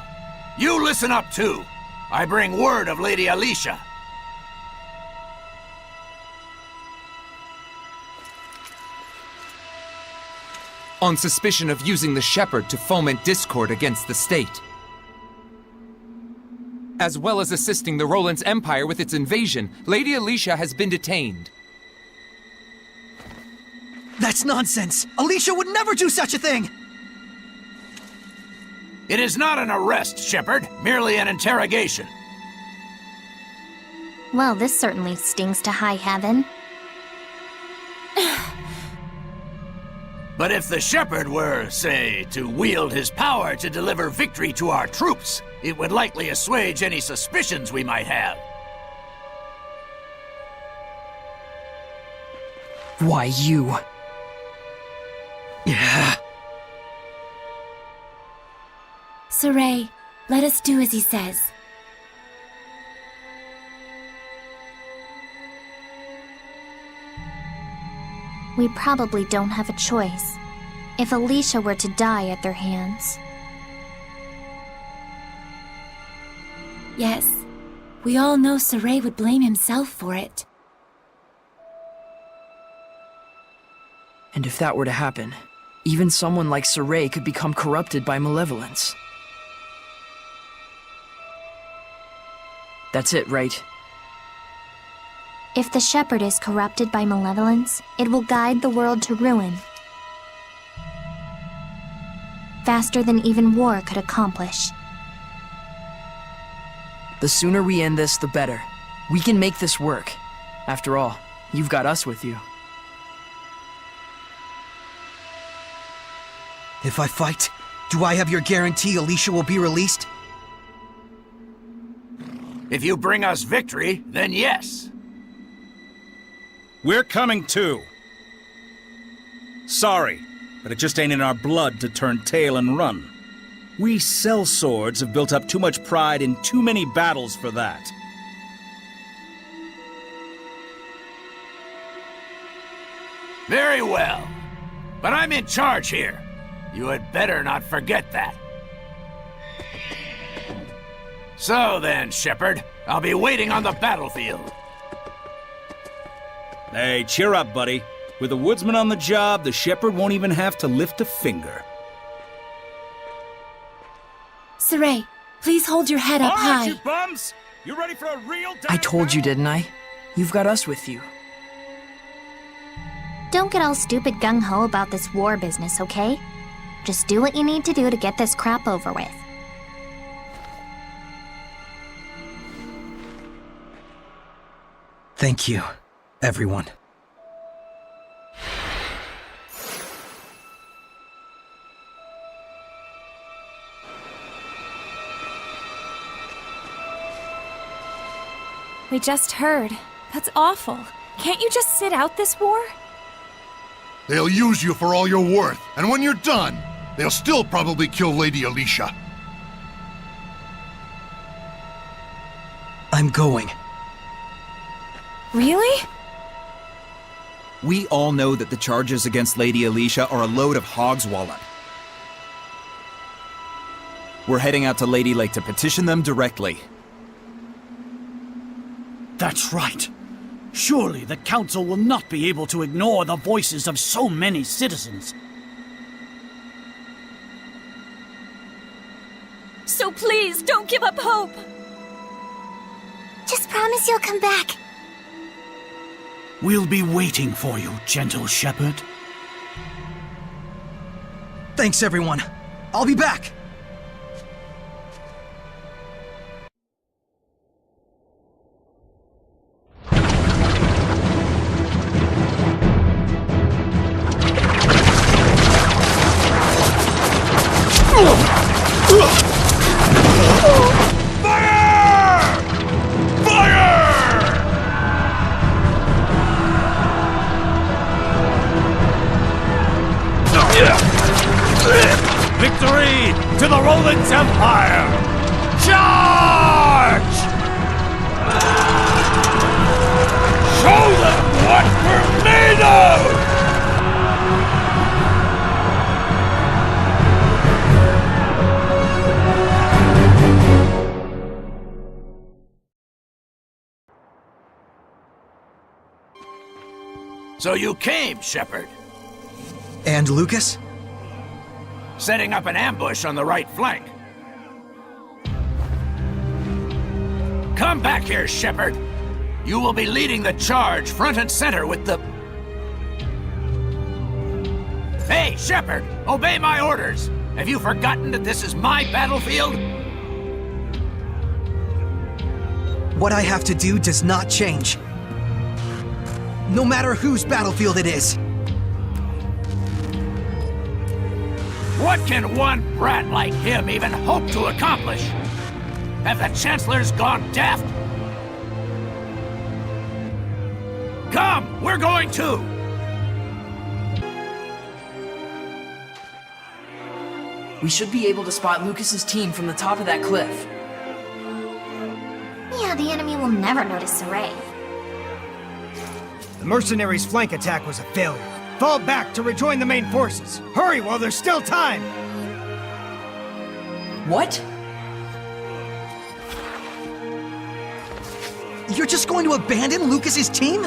[SPEAKER 14] You listen up, too. I bring word of Lady Alicia.
[SPEAKER 20] On suspicion of using the shepherd to foment discord against the state. As well as assisting the Roland's Empire with its invasion, Lady Alicia has been detained.
[SPEAKER 5] That's nonsense! Alicia would never do such a thing!
[SPEAKER 14] It is not an arrest, Shepherd, merely an interrogation.
[SPEAKER 3] Well, this certainly stings to high heaven.
[SPEAKER 14] But if the Shepherd were, say, to wield his power to deliver victory to our troops, it would likely assuage any suspicions we might have.
[SPEAKER 2] Why, you...
[SPEAKER 5] Yeah.
[SPEAKER 3] Saray, let us do as he says. We probably don't have a choice. If Alicia were to die at their hands. Yes, we all know Saray would blame himself for it.
[SPEAKER 2] And if that were to happen, even someone like Saray could become corrupted by malevolence. That's it, right?
[SPEAKER 3] If the Shepherd is corrupted by malevolence, it will guide the world to ruin. Faster than even war could accomplish.
[SPEAKER 2] The sooner we end this, the better. We can make this work. After all, you've got us with you.
[SPEAKER 5] If I fight, do I have your guarantee Alicia will be released?
[SPEAKER 14] If you bring us victory, then yes.
[SPEAKER 12] We're coming too. Sorry, but it just ain't in our blood to turn tail and run. We sellswords have built up too much pride in too many battles for that.
[SPEAKER 14] Very well. But I'm in charge here. You had better not forget that. So then, Shepard, I'll be waiting on the battlefield.
[SPEAKER 12] Hey, cheer up, buddy. With a woodsman on the job, the shepherd won't even have to lift a finger.
[SPEAKER 3] Saray, please hold your head up
[SPEAKER 12] All
[SPEAKER 3] high.
[SPEAKER 12] right, you bums! You ready for a real
[SPEAKER 2] I told you, didn't I? You've got us with you.
[SPEAKER 21] Don't get all stupid gung-ho about this war business, okay? Just do what you need to do to get this crap over with.
[SPEAKER 5] Thank you, everyone.
[SPEAKER 6] We just heard. That's awful. Can't you just sit out this war?
[SPEAKER 16] They'll use you for all you're worth, and when you're done, they'll still probably kill Lady Alicia.
[SPEAKER 5] I'm going.
[SPEAKER 6] Really?
[SPEAKER 7] We all know that the charges against Lady Alicia are a load of hog's wallet. We're heading out to Lady Lake to petition them directly.
[SPEAKER 22] That's right. Surely the Council will not be able to ignore the voices of so many citizens.
[SPEAKER 6] So please, don't give up hope!
[SPEAKER 21] Just promise you'll come back.
[SPEAKER 22] We'll be waiting for you, gentle shepherd.
[SPEAKER 5] Thanks, everyone. I'll be back!
[SPEAKER 11] Victory to the Roland's Empire! Charge! Show them what we're made of!
[SPEAKER 14] So you came, Shepard.
[SPEAKER 5] And Lucas?
[SPEAKER 14] Setting up an ambush on the right flank. Come back here, Shepard. You will be leading the charge front and center with the... Hey, Shepard! Obey my orders! Have you forgotten that this is my battlefield?
[SPEAKER 5] What I have to do does not change. No matter whose battlefield it is.
[SPEAKER 14] What can one brat like him even hope to accomplish? Have the Chancellors gone daft? Come, we're going too!
[SPEAKER 2] We should be able to spot Lucas's team from the top of that cliff.
[SPEAKER 21] Yeah, the enemy will never notice Saray.
[SPEAKER 23] The mercenaries' flank attack was a failure. Fall back to rejoin the main forces. Hurry while there's still time!
[SPEAKER 2] What?
[SPEAKER 5] You're just going to abandon Lucas's team?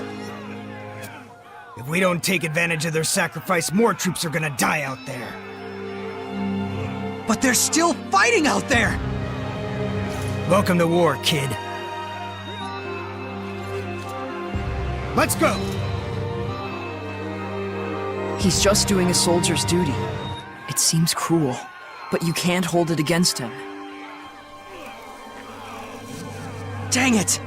[SPEAKER 23] If we don't take advantage of their sacrifice, more troops are gonna die out there.
[SPEAKER 5] But they're still fighting out there!
[SPEAKER 23] Welcome to war, kid. Let's go!
[SPEAKER 2] He's just doing a soldier's duty. It seems cruel, but you can't hold it against him.
[SPEAKER 5] Dang it!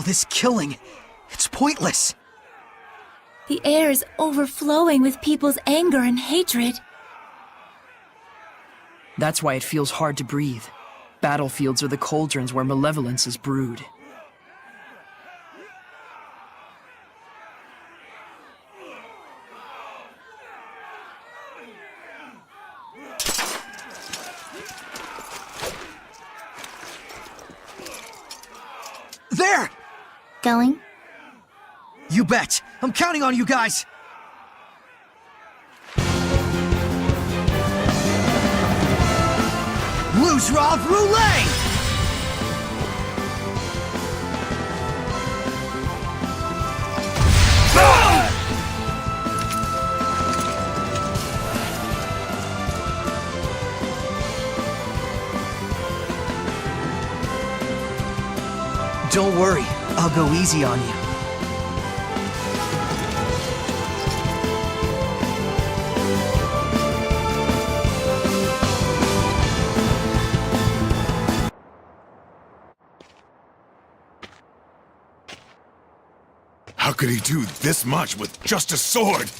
[SPEAKER 5] this killing, it's pointless.
[SPEAKER 3] The air is overflowing with people's anger and hatred.
[SPEAKER 2] That's why it feels hard to breathe. Battlefields are the cauldrons where malevolence is brewed.
[SPEAKER 5] There!
[SPEAKER 21] Going?
[SPEAKER 5] You bet! I'm counting on you guys! Loose Rob Roulette! Don't worry, I'll go easy on you.
[SPEAKER 8] How could he do this much with just a sword?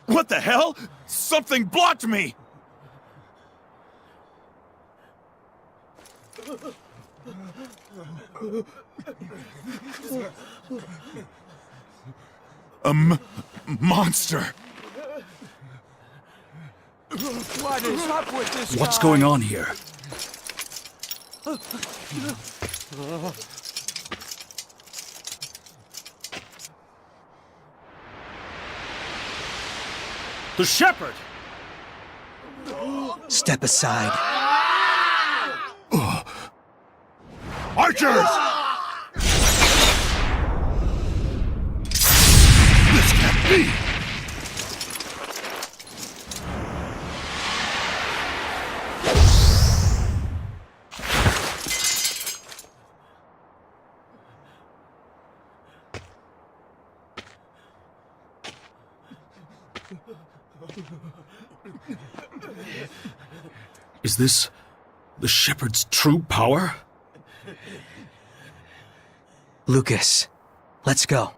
[SPEAKER 8] What the hell? Something blocked me! A monster!
[SPEAKER 12] What is up with this What's going on here? The shepherd!
[SPEAKER 5] Step aside.
[SPEAKER 8] Archers! This can't be!
[SPEAKER 12] Is this the shepherd's true power?
[SPEAKER 5] Lucas, let's go.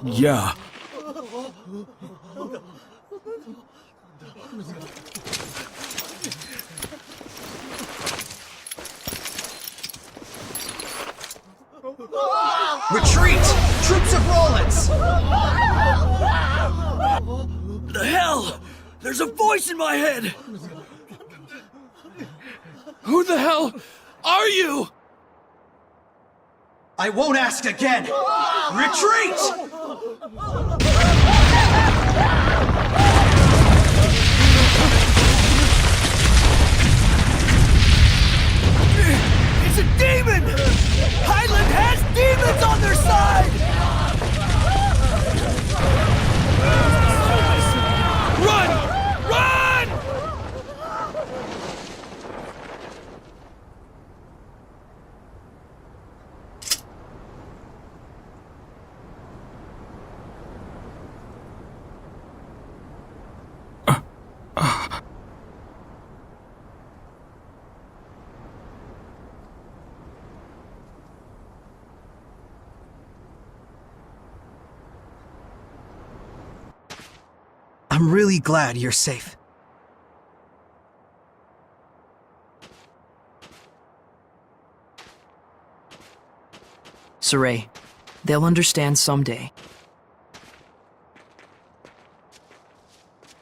[SPEAKER 12] Yeah.
[SPEAKER 5] Retreat! Troops of Rollins!
[SPEAKER 12] The hell? There's a voice in my head! Who the hell are you?
[SPEAKER 5] I won't ask again! Retreat!
[SPEAKER 22] It's a demon! Highland has demons on their side!
[SPEAKER 12] Run! Run!
[SPEAKER 5] I'm really glad you're safe.
[SPEAKER 2] Saray, they'll understand someday.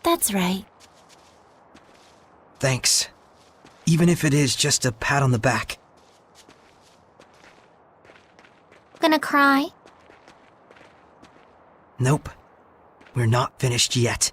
[SPEAKER 3] That's right.
[SPEAKER 5] Thanks. Even if it is just a pat on the back.
[SPEAKER 21] Gonna cry?
[SPEAKER 5] Nope. We're not finished yet.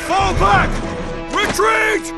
[SPEAKER 8] Fall back! Retreat!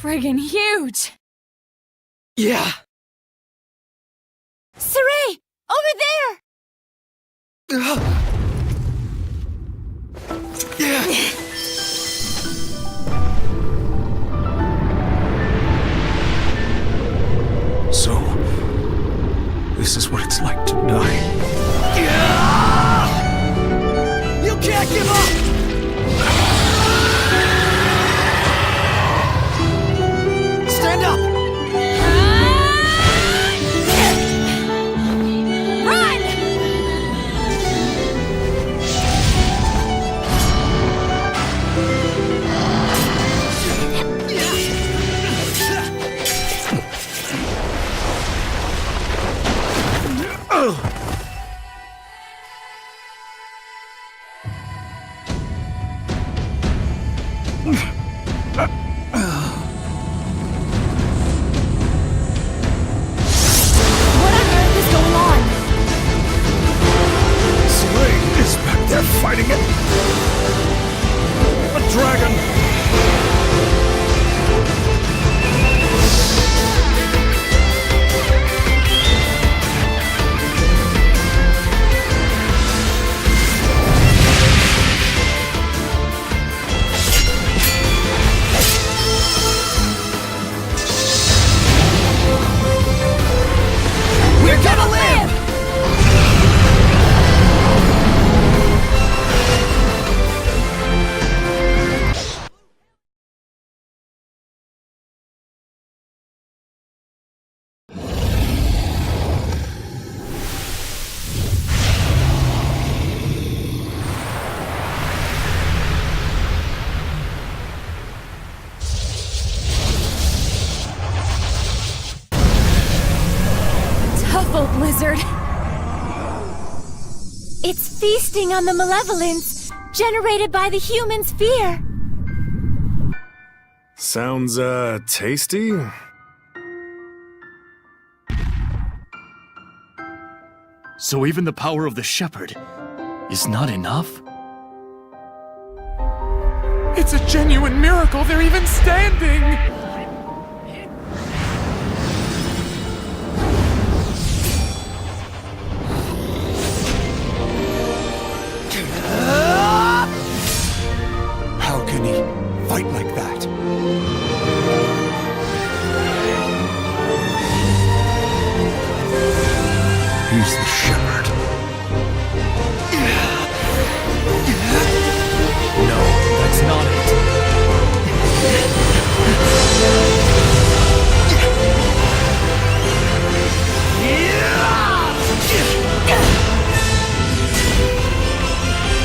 [SPEAKER 6] Friggin' huge!
[SPEAKER 2] Yeah.
[SPEAKER 3] Saray! Over there!
[SPEAKER 11] So, this is what it's like to die.
[SPEAKER 5] You can't give up! Stand up!
[SPEAKER 6] Run!
[SPEAKER 3] What on earth is going on?
[SPEAKER 11] Slade is back there fighting it. A dragon.
[SPEAKER 5] We're gonna live!
[SPEAKER 3] Tough old lizard. It's feasting on the malevolence generated by the human's fear.
[SPEAKER 4] Sounds, tasty? So even the power of the shepherd is not enough?
[SPEAKER 20] It's a genuine miracle they're even standing!
[SPEAKER 8] How can he fight like that? He's the shepherd.
[SPEAKER 4] No, that's not it.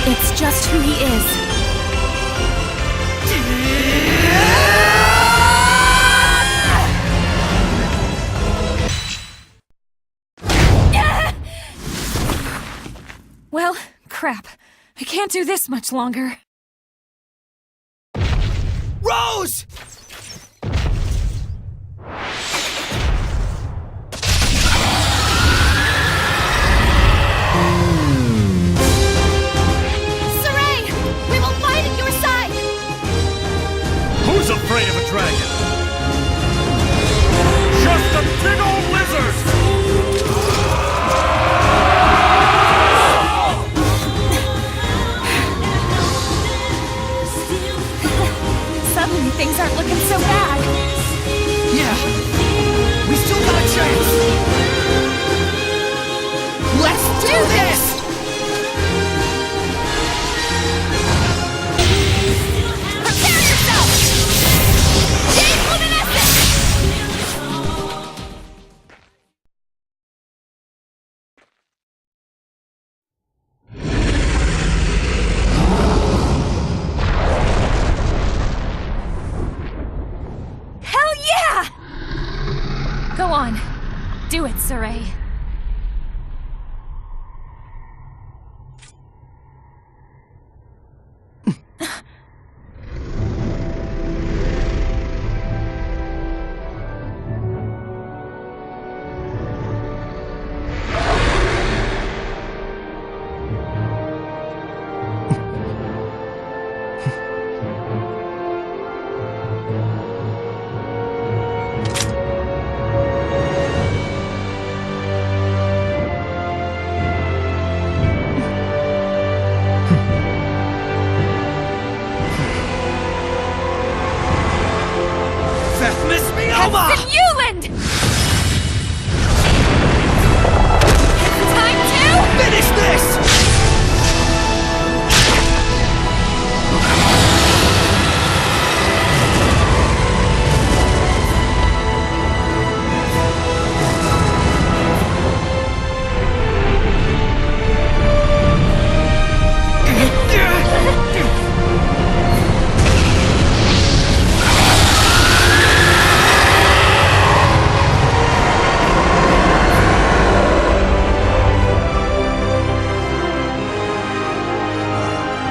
[SPEAKER 3] It's just who he is.
[SPEAKER 6] Well, crap. I can't do this much longer.
[SPEAKER 5] Rose!
[SPEAKER 13] Saray! We will fight at your side!
[SPEAKER 12] Who's afraid of a dragon? Just a big old lizard!
[SPEAKER 6] Suddenly things aren't looking so bad.
[SPEAKER 5] Yeah, we still got a chance. Let's do this!
[SPEAKER 13] Prepare yourself! Jade Luminescence!
[SPEAKER 6] Hell yeah! Go on. Do it, Saray. Captain Yuland! Time to
[SPEAKER 5] finish this!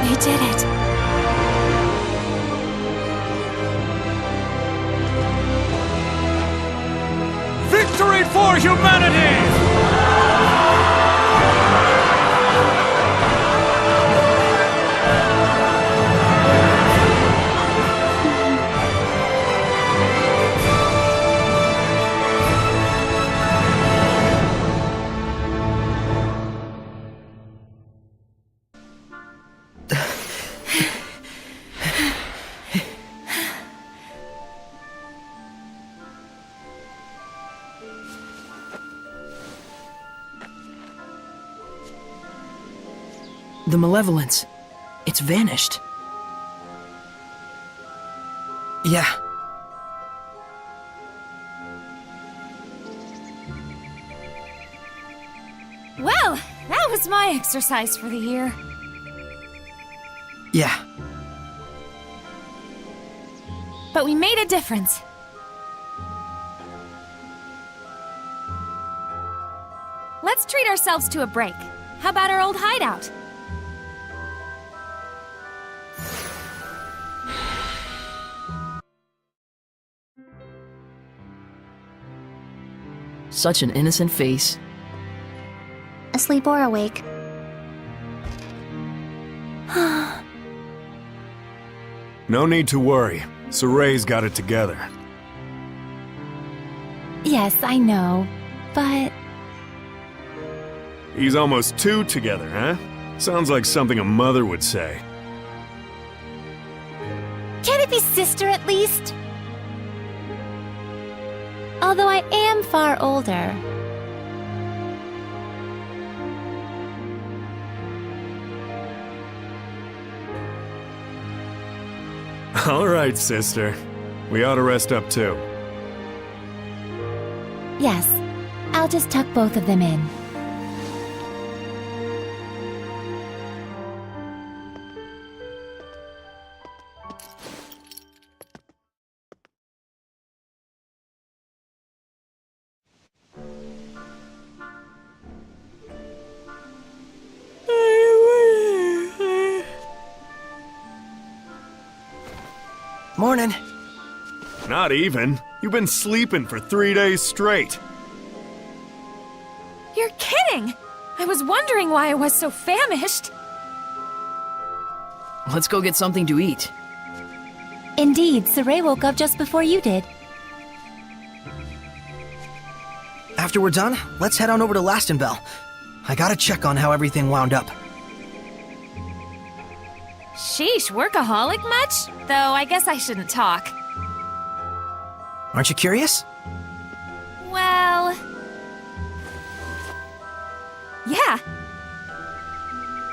[SPEAKER 3] They did it.
[SPEAKER 12] Victory for humanity!
[SPEAKER 2] The malevolence. It's vanished. Yeah.
[SPEAKER 6] Well, that was my exercise for the year.
[SPEAKER 2] Yeah.
[SPEAKER 6] But we made a difference. Let's treat ourselves to a break. How about our old hideout?
[SPEAKER 2] Such an innocent face.
[SPEAKER 21] asleep or awake.
[SPEAKER 9] No need to worry. Soray's got it together.
[SPEAKER 3] Yes, I know, but...
[SPEAKER 9] He's almost 2 together, huh? Sounds like something a mother would say.
[SPEAKER 3] Can it be sister at least? Although I am far older.
[SPEAKER 9] All right, sister. We ought to rest up too.
[SPEAKER 3] Yes, I'll just tuck both of them in.
[SPEAKER 5] Morning.
[SPEAKER 9] Not even. You've been sleeping for 3 days straight.
[SPEAKER 6] You're kidding! I was wondering why I was so famished.
[SPEAKER 2] Let's go get something to eat.
[SPEAKER 3] Indeed, Saray woke up just before you did.
[SPEAKER 5] After we're done, let's head on over to Lastenbell. I gotta check on how everything wound up.
[SPEAKER 6] Sheesh, workaholic much? Though I guess I shouldn't talk.
[SPEAKER 5] Aren't you curious?
[SPEAKER 6] Well... yeah.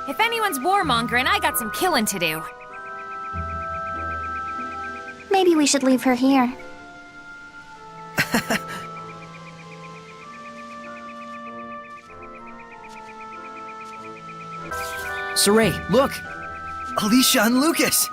[SPEAKER 6] If anyone's warmongering, I got some killing to do.
[SPEAKER 21] Maybe we should leave her here.
[SPEAKER 5] Saray, look! Alicia and Lucas!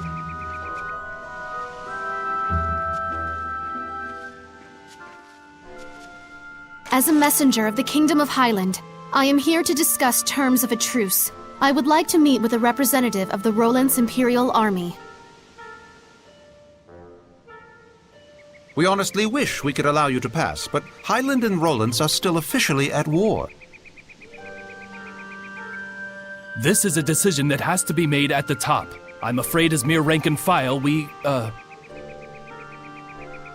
[SPEAKER 13] As a messenger of the Kingdom of Highland, I am here to discuss terms of a truce. I would like to meet with a representative of the Roland's Imperial Army.
[SPEAKER 10] We honestly wish we could allow you to pass, but Highland and Roland's are still officially at war.
[SPEAKER 15] This is a decision that has to be made at the top. I'm afraid as mere rank and file,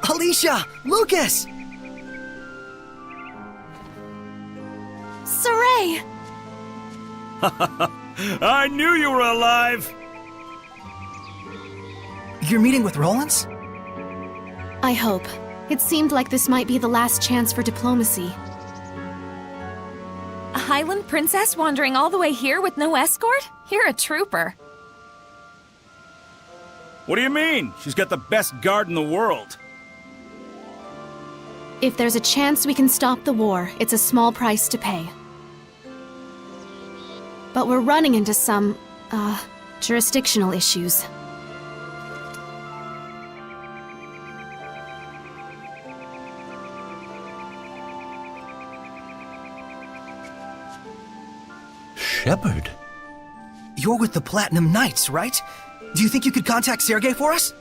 [SPEAKER 5] Alicia! Lucas!
[SPEAKER 13] Saray!
[SPEAKER 12] I knew you were alive!
[SPEAKER 5] You're meeting with Roland's?
[SPEAKER 13] I hope. It seemed like this might be the last chance for diplomacy.
[SPEAKER 6] A Highland princess wandering all the way here with no escort? You're a trooper.
[SPEAKER 12] What do you mean? She's got the best guard in the world.
[SPEAKER 13] If there's a chance we can stop the war, it's a small price to pay. But we're running into some, jurisdictional issues.
[SPEAKER 10] Shepard?
[SPEAKER 5] You're with the Platinum Knights, right? Do you think you could contact Sergei for us?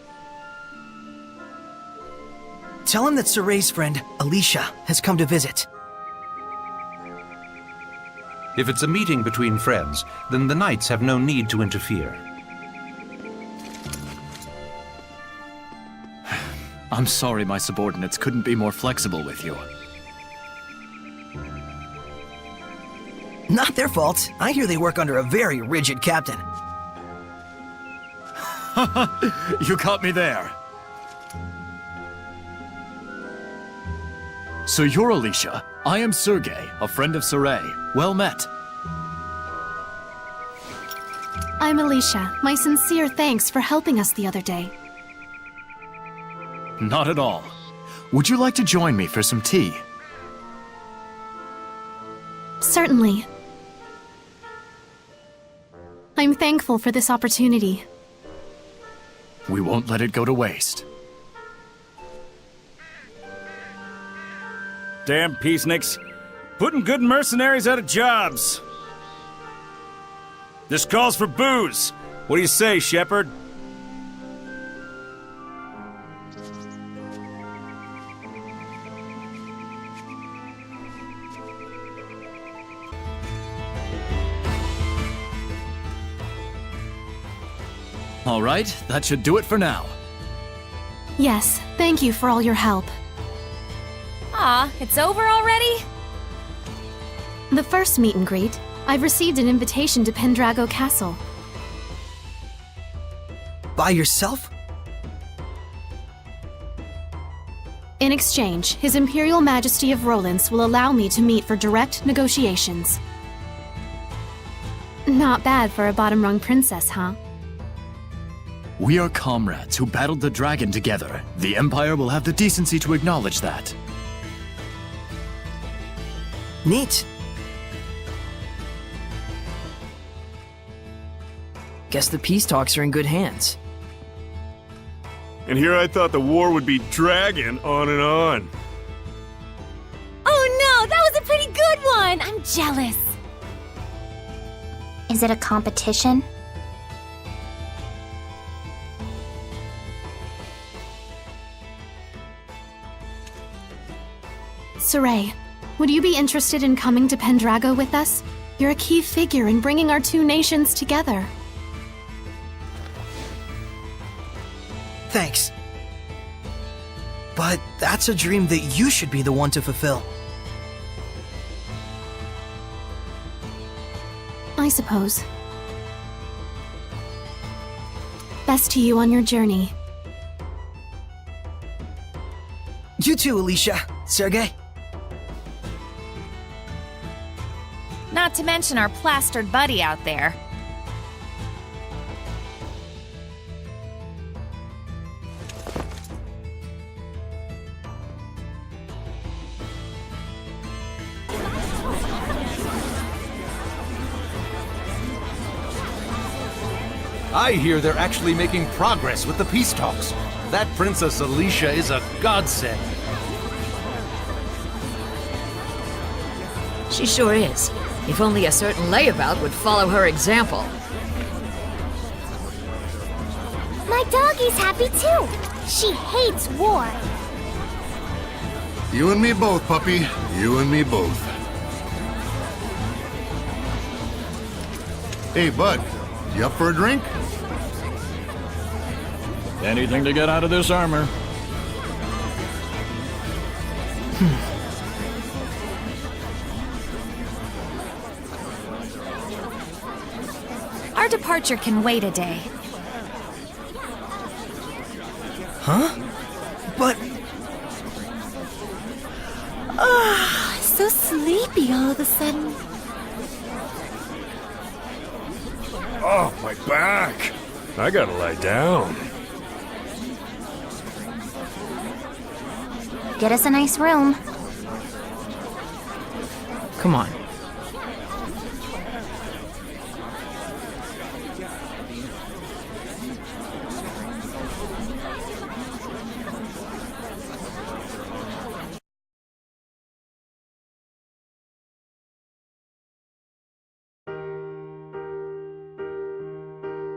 [SPEAKER 5] Tell him that Saray's friend, Alicia, has come to visit.
[SPEAKER 10] If it's a meeting between friends, then the Knights have no need to interfere.
[SPEAKER 4] I'm sorry my subordinates couldn't be more flexible with you.
[SPEAKER 5] Not their fault. I hear they work under a very rigid captain.
[SPEAKER 4] You caught me there. So you're Alicia. I am Sergei, a friend of Saray. Well met.
[SPEAKER 13] I'm Alicia. My sincere thanks for helping us the other day.
[SPEAKER 4] Not at all. Would you like to join me for some tea?
[SPEAKER 13] Certainly. I'm thankful for this opportunity.
[SPEAKER 4] We won't let it go to waste.
[SPEAKER 12] Damn peaceniks. Putting good mercenaries out of jobs. This calls for booze. What do you say, Shepard?
[SPEAKER 4] All right, that should do it for now.
[SPEAKER 13] Yes, thank you for all your help.
[SPEAKER 6] Aw, it's over already?
[SPEAKER 13] The first meet and greet, I've received an invitation to Pendrago Castle.
[SPEAKER 5] By yourself?
[SPEAKER 13] In exchange, His Imperial Majesty of Rowlands will allow me to meet for direct negotiations. Not bad for a bottom-rung princess, huh?
[SPEAKER 4] We are comrades who battled the dragon together. The Empire will have the decency to acknowledge that.
[SPEAKER 5] Neat.
[SPEAKER 2] Guess the peace talks are in good hands.
[SPEAKER 9] And here I thought the war would be dragging on and on.
[SPEAKER 3] Oh no, that was a pretty good one! I'm jealous.
[SPEAKER 21] Is it a competition?
[SPEAKER 13] Saray, would you be interested in coming to Pendrago with us? You're a key figure in bringing our two nations together.
[SPEAKER 5] Thanks. But that's a dream that you should be the one to fulfill.
[SPEAKER 13] I suppose. Best to you on your journey.
[SPEAKER 5] You too, Alicia. Sergei.
[SPEAKER 6] Not to mention our plastered buddy out there.
[SPEAKER 10] I hear they're actually making progress with the peace talks. That Princess Alicia is a godsend.
[SPEAKER 1] She sure is. If only a certain layabout would follow her example.
[SPEAKER 3] My doggie's happy too. She hates war.
[SPEAKER 16] You and me both, puppy. You and me both. Hey, bud. You up for a drink?
[SPEAKER 15] Anything to get out of this armor.
[SPEAKER 6] Our departure can wait a day.
[SPEAKER 5] Huh? But...
[SPEAKER 3] So sleepy all of a sudden.
[SPEAKER 9] Oh, my back. I gotta lie down.
[SPEAKER 21] Get us a nice room.
[SPEAKER 2] Come on.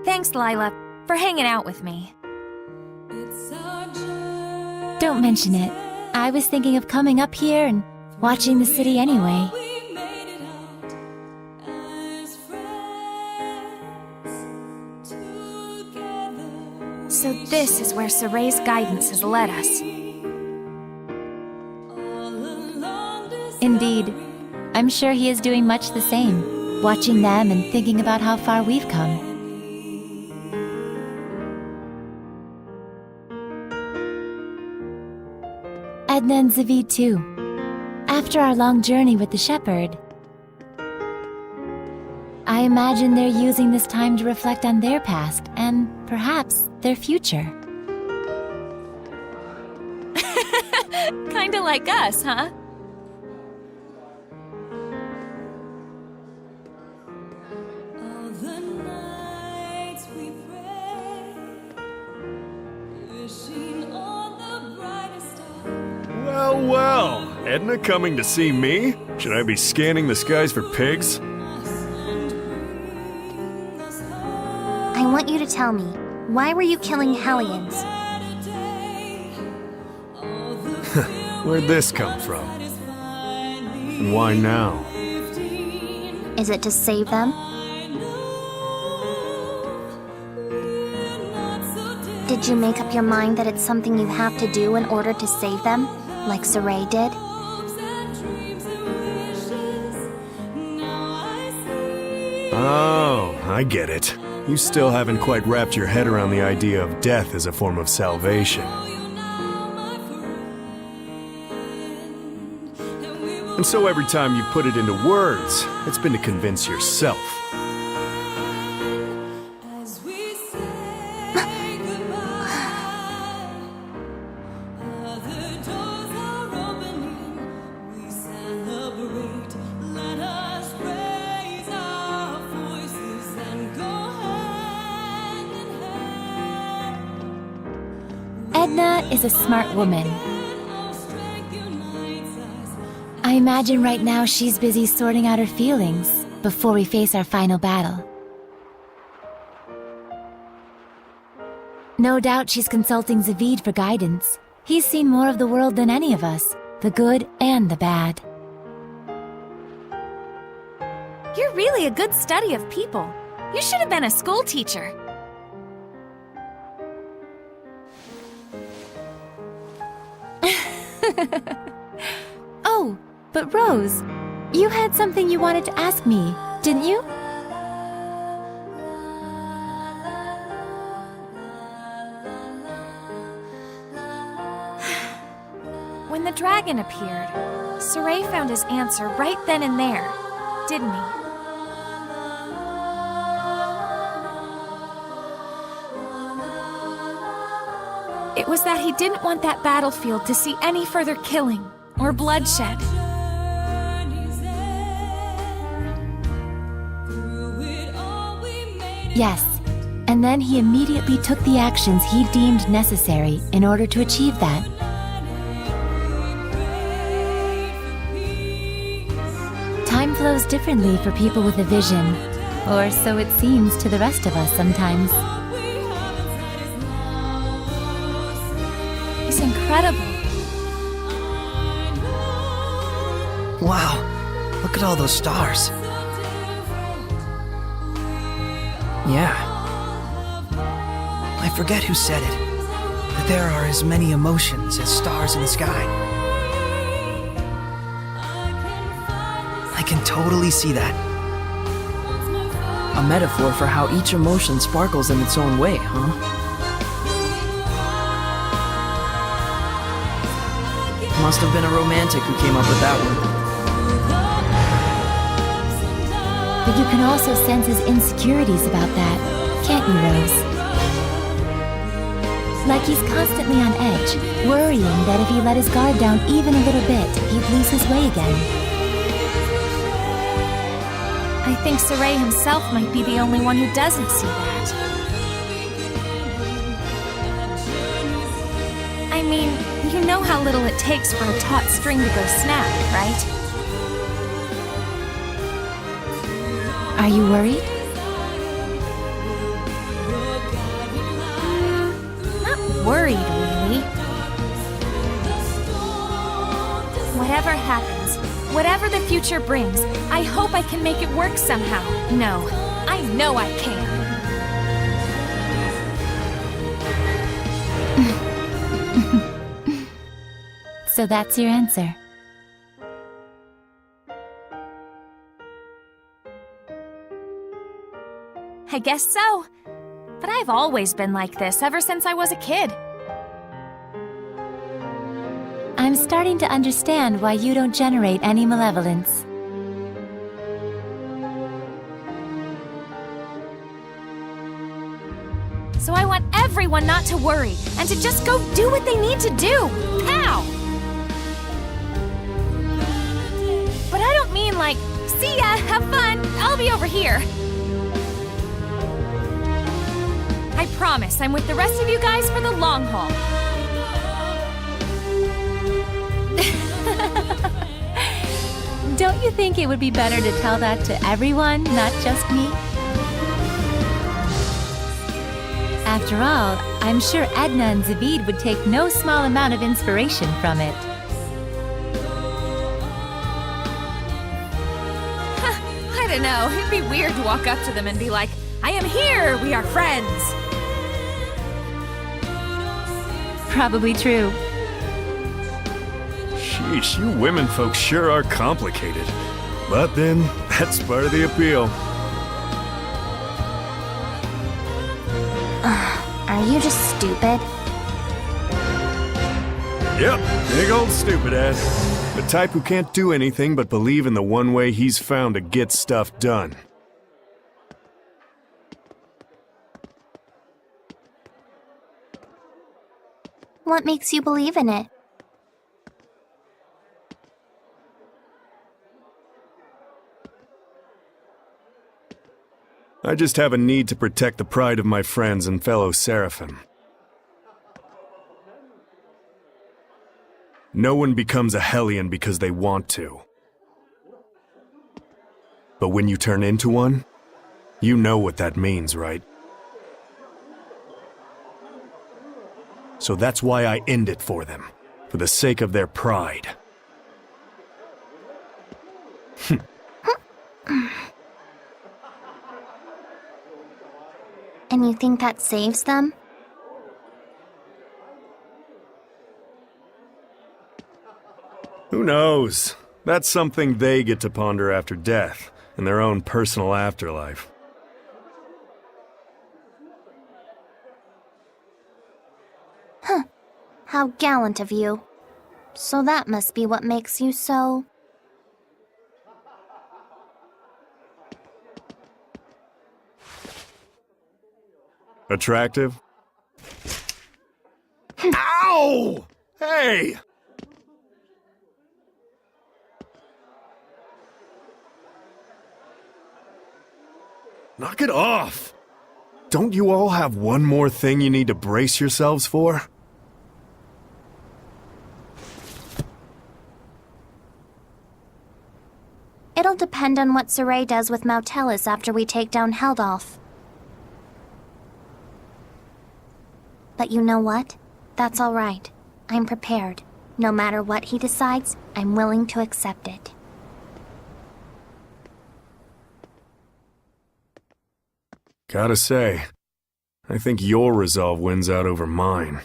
[SPEAKER 6] Thanks, Lila, for hanging out with me.
[SPEAKER 3] Don't mention it. I was thinking of coming up here and watching the city anyway.
[SPEAKER 6] So this is where Saray's guidance has led us.
[SPEAKER 3] Indeed. I'm sure he is doing much the same, watching them and thinking about how far we've come. Edna and Zavid too. After our long journey with the shepherd, I imagine they're using this time to reflect on their past and perhaps their future.
[SPEAKER 6] Kinda like us, huh?
[SPEAKER 9] Well, well. Edna coming to see me? Should I be scanning the skies for pigs?
[SPEAKER 21] I want you to tell me, why were you killing Hellions?
[SPEAKER 9] Where'd this come from? And why now?
[SPEAKER 21] Is it to save them? Did you make up your mind that it's something you have to do in order to save them, like Saray did?
[SPEAKER 9] Oh, I get it. You still haven't quite wrapped your head around the idea of death as a form of salvation. And so every time you put it into words, it's been to convince yourself.
[SPEAKER 3] Edna is a smart woman. I imagine right now she's busy sorting out her feelings before we face our final battle. No doubt she's consulting Zavid for guidance. He's seen more of the world than any of us, the good and the bad.
[SPEAKER 6] You're really a good study of people. You should have been a school teacher.
[SPEAKER 3] Oh, but Rose, you had something you wanted to ask me, didn't you?
[SPEAKER 6] When the dragon appeared, Saray found his answer right then and there, didn't he? It was that he didn't want that battlefield to see any further killing or bloodshed.
[SPEAKER 3] Yes, and then he immediately took the actions he deemed necessary in order to achieve that. Time flows differently for people with a vision, or so it seems to the rest of us sometimes.
[SPEAKER 6] He's incredible.
[SPEAKER 5] Wow, look at all those stars.
[SPEAKER 2] Yeah.
[SPEAKER 5] I forget who said it, that there are as many emotions as stars in the sky. I can totally see that.
[SPEAKER 2] A metaphor for how each emotion sparkles in its own way, huh? Must have been a romantic who came up with that one.
[SPEAKER 3] But you can also sense his insecurities about that, can't you, Rose? Like he's constantly on edge, worrying that if he let his guard down even a little bit, he'd lose his way again.
[SPEAKER 6] I think Saray himself might be the only one who doesn't see that. I mean, you know how little it takes for a taut string to go snap, right?
[SPEAKER 3] Are you worried?
[SPEAKER 6] Not worried, really. Whatever happens, whatever the future brings, I hope I can make it work somehow. No, I know I can.
[SPEAKER 3] So that's your answer.
[SPEAKER 6] I guess so. But I've always been like this ever since I was a kid.
[SPEAKER 3] I'm starting to understand why you don't generate any malevolence.
[SPEAKER 6] So I want everyone not to worry, and to just go do what they need to do. Pow! But I don't mean like, see ya, have fun, I'll be over here. I promise I'm with the rest of you guys for the long haul.
[SPEAKER 3] Don't you think it would be better to tell that to everyone, not just me? After all, I'm sure Edna and Zavid would take no small amount of inspiration from it.
[SPEAKER 6] I don't know, it'd be weird to walk up to them and be like, I am here, we are friends.
[SPEAKER 3] probably true.
[SPEAKER 9] Sheesh, you women folks sure are complicated. But then, that's part of the appeal.
[SPEAKER 21] Are you just stupid?
[SPEAKER 9] Yep, big old stupid ass. The type who can't do anything but believe in the one way he's found to get stuff done.
[SPEAKER 21] What makes you believe in it?
[SPEAKER 9] I just have a need to protect the pride of my friends and fellow Seraphim. No one becomes a Hellion because they want to. But when you turn into one, you know what that means, right? So that's why I end it for them, for the sake of their pride.
[SPEAKER 21] And you think that saves them?
[SPEAKER 9] Who knows? That's something they get to ponder after death, in their own personal afterlife.
[SPEAKER 21] Huh. How gallant of you. So that must be what makes you so...
[SPEAKER 9] Attractive? Ow! Hey! Knock it off! Don't you all have one more thing you need to brace yourselves for?
[SPEAKER 21] It'll depend on what Saray does with Mautelis after we take down Heldolf. But you know what? That's all right. I'm prepared. No matter what he decides, I'm willing to accept it.
[SPEAKER 9] Gotta say, I think your resolve wins out over mine.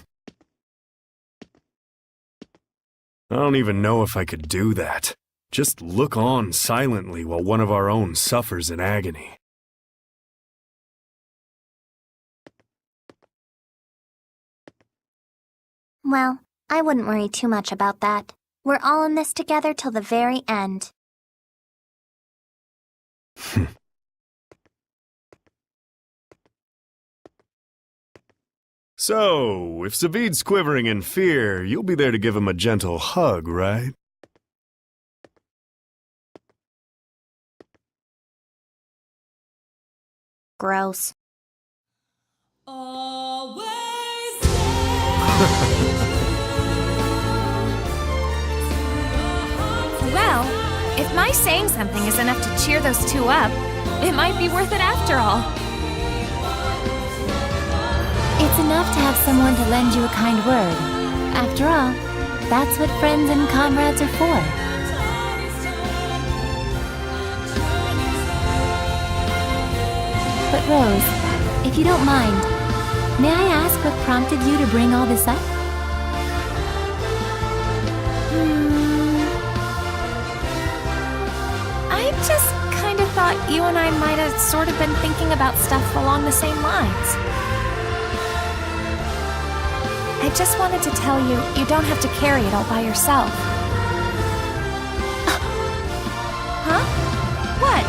[SPEAKER 9] I don't even know if I could do that. Just look on silently while one of our own suffers in agony.
[SPEAKER 21] Well, I wouldn't worry too much about that. We're all in this together till the very end.
[SPEAKER 9] So, if Zavid's quivering in fear, you'll be there to give him a gentle hug, right?
[SPEAKER 21] Gross.
[SPEAKER 6] Well, if my saying something is enough to cheer those two up, it might be worth it after all.
[SPEAKER 3] It's enough to have someone to lend you a kind word. After all, that's what friends and comrades are for. But Rose, if you don't mind, may I ask what prompted you to bring all this up?
[SPEAKER 6] I just kind of thought you and I might have sort of been thinking about stuff along the same lines. I just wanted to tell you, you don't have to carry it all by yourself. Huh? What?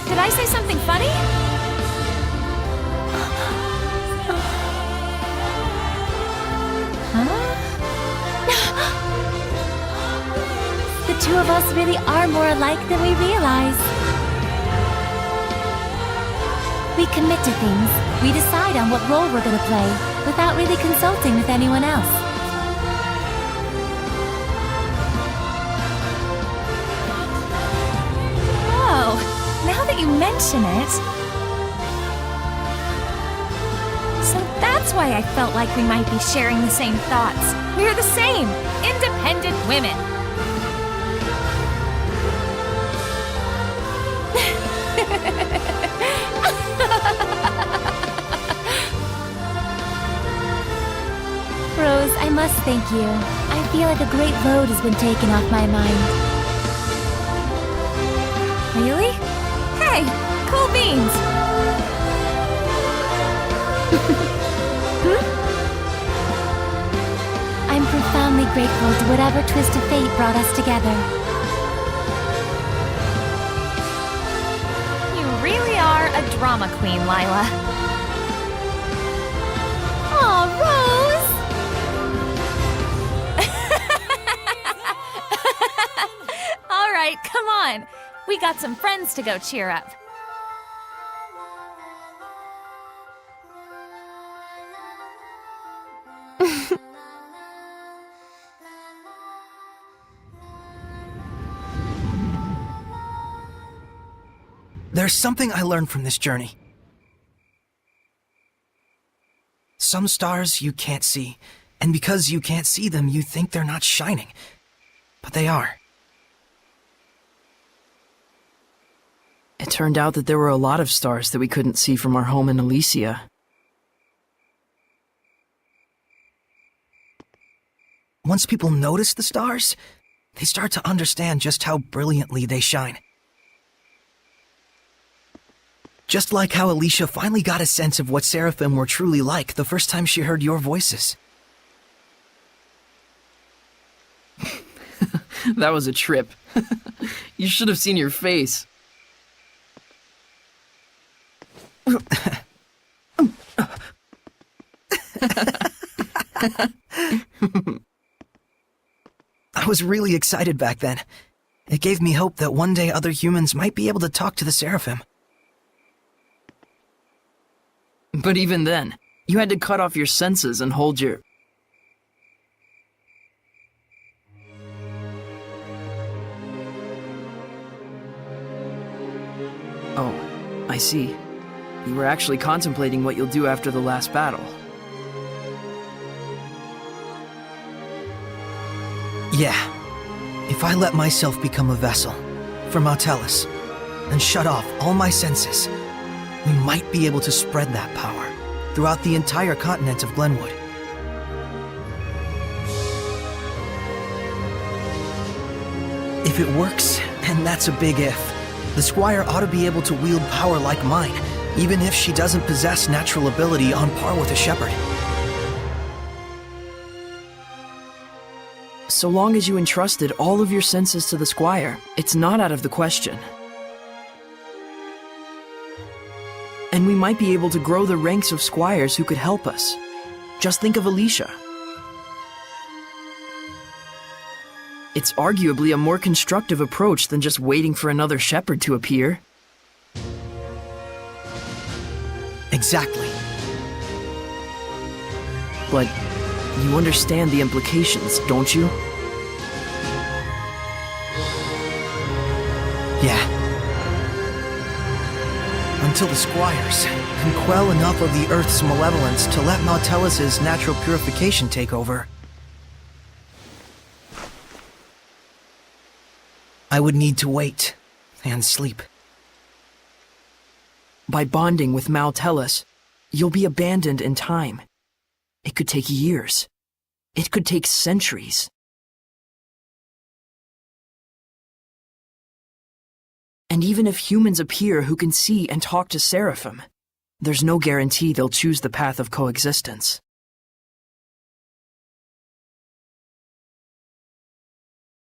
[SPEAKER 6] Did I say something funny?
[SPEAKER 3] The two of us really are more alike than we realize. We commit to things, we decide on what role we're gonna play, without really consulting with anyone else.
[SPEAKER 6] Oh, now that you mention it... So that's why I felt like we might be sharing the same thoughts. We're the same, independent women.
[SPEAKER 3] Rose, I must Thank you. I feel like a great load has been taken off my mind.
[SPEAKER 6] Really? Hey, cool beans!
[SPEAKER 3] I'm profoundly grateful to whatever twist of fate brought us together.
[SPEAKER 6] You really are a drama queen, Lila.
[SPEAKER 3] Aw, Rose!
[SPEAKER 6] All right, come on. We got some friends to go cheer up.
[SPEAKER 2] There's something I learned from this journey. Some stars you can't see, and because you can't see them, you think they're not shining. But they are. It turned out that there were a lot of stars that we couldn't see from our home in Elysia. Once people notice the stars, they start to understand just how brilliantly they shine. Just like how Alicia finally got a sense of what Seraphim were truly like the first time she heard your voices. That was a trip. You should have seen your face. I was really excited back then. It gave me hope that one day other humans might be able to talk to the Seraphim. But even then, you had to cut off your senses and hold your... Oh, I see. You were actually contemplating what you'll do after the last battle. Yeah. If I let myself become a vessel for Martellus and shut off all my senses, we might be able to spread that power throughout the entire continent of Glenwood. If it works, and that's a big if, the Squire ought to be able to wield power like mine, even if she doesn't possess natural ability on par with a shepherd. So long as you entrusted all of your senses to the Squire, it's not out of the question. And we might be able to grow the ranks of squires who could help us. Just think of Alicia. It's arguably a more constructive approach than just waiting for another shepherd to appear. Exactly. But you understand the implications, don't you? Yeah. Until the squires can quell enough of the Earth's malevolence to let Martellus's natural purification take over, I would need to wait and sleep. By bonding with Martellus, you'll be abandoned in time. It could take years. It could take centuries. And even if humans appear who can see and talk to Seraphim, there's no guarantee they'll choose the path of coexistence.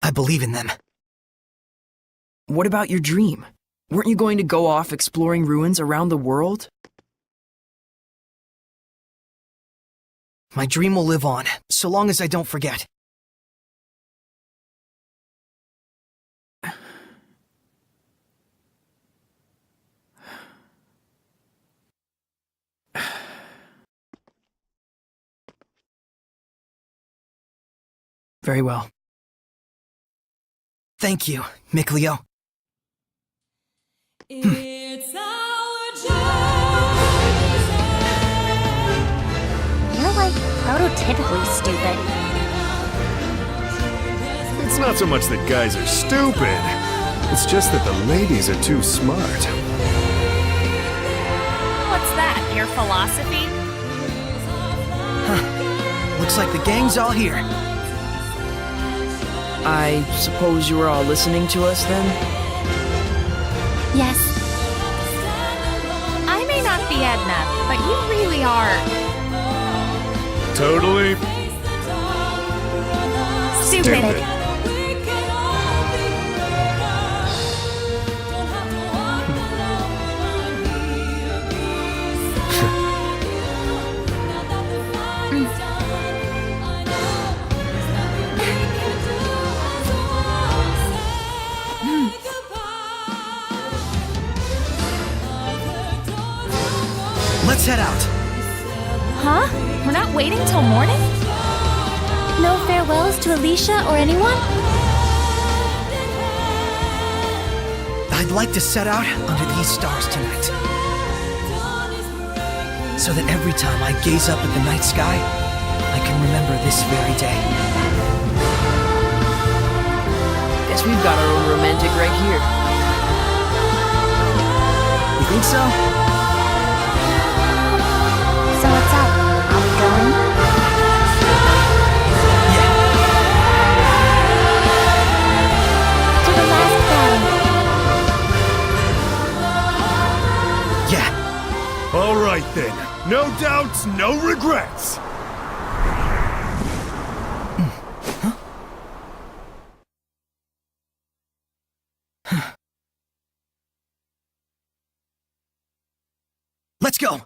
[SPEAKER 2] I believe in them. What about your dream? Weren't you going to go off exploring ruins around the world? My dream will live on, so long as I don't forget. Very well. Thank you, Mikleo.
[SPEAKER 21] It's our You're like prototypically stupid.
[SPEAKER 9] It's not so much that guys are stupid. It's just that the ladies are too smart.
[SPEAKER 6] What's that, your philosophy?
[SPEAKER 5] Looks like the gang's all here.
[SPEAKER 2] I suppose you were all listening to us then?
[SPEAKER 3] Yes.
[SPEAKER 6] I may not be Edna, but you really are.
[SPEAKER 9] Totally.
[SPEAKER 6] Stupid.
[SPEAKER 5] Let's head out.
[SPEAKER 6] Huh? We're not waiting till morning?
[SPEAKER 3] No farewells to Alicia or anyone?
[SPEAKER 5] I'd like to set out under these stars tonight. So that every time I gaze up at the night sky, I can remember this very day.
[SPEAKER 2] Guess we've got our own romantic right here.
[SPEAKER 5] You think so?
[SPEAKER 21] So what's up? Are we going?
[SPEAKER 3] To the last battle.
[SPEAKER 5] Yeah.
[SPEAKER 9] All right then. No doubts, no regrets.
[SPEAKER 5] Let's go.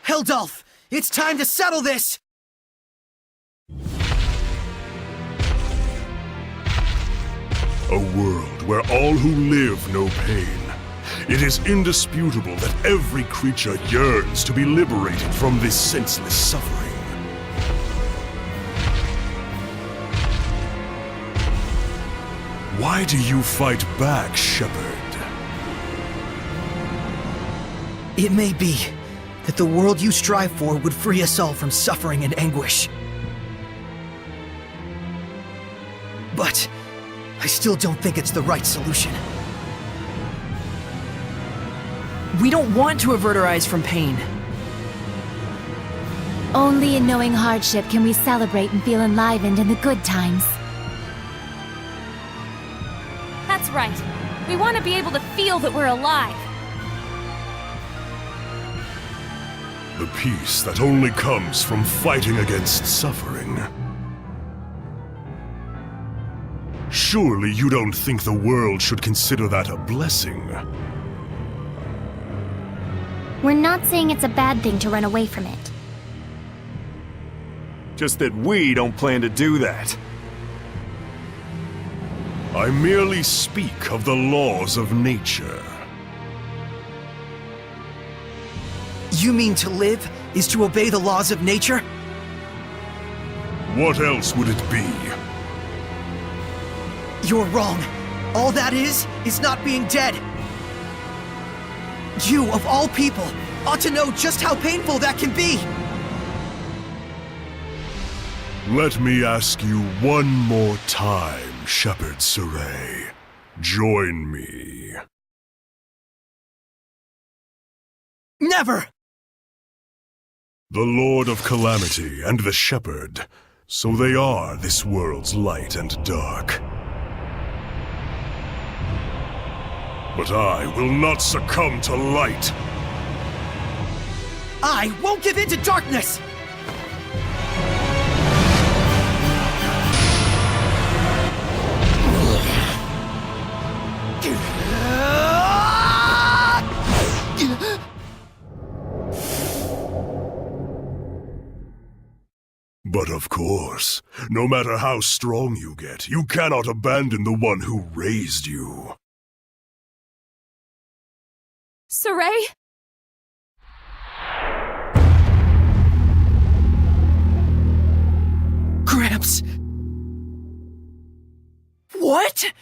[SPEAKER 5] Hildolf, it's time to settle this!
[SPEAKER 8] A world where all who live know pain. It is indisputable that every creature yearns to be liberated from this senseless suffering. Why do you fight back, Shepherd?
[SPEAKER 5] It may be that the world you strive for would free us all from suffering and anguish. But I still don't think it's the right solution.
[SPEAKER 2] We don't want to avert our eyes from pain.
[SPEAKER 3] Only in knowing hardship can we celebrate and feel enlivened in the good times.
[SPEAKER 6] That's right. We want to be able to feel that we're alive.
[SPEAKER 8] The peace that only comes from fighting against suffering. Surely you don't think the world should consider that a blessing?
[SPEAKER 21] We're not saying it's a bad thing to run away from it.
[SPEAKER 9] Just that we don't plan to do that.
[SPEAKER 8] I merely speak of the laws of nature.
[SPEAKER 5] You mean to live is to obey the laws of nature?
[SPEAKER 8] What else would it be?
[SPEAKER 5] You're wrong. All that is not being dead. You, of all people, ought to know just how painful that can be.
[SPEAKER 8] Let me ask you one more time, Shepherd Saray. Join me.
[SPEAKER 5] Never!
[SPEAKER 8] The Lord of Calamity and the Shepherd, so they are this world's light and dark. But I will not succumb to light.
[SPEAKER 5] I won't give in to darkness!
[SPEAKER 8] Gramps. No matter how strong you get, you cannot abandon the one who raised you.
[SPEAKER 6] Saray?
[SPEAKER 2] Gramps! What?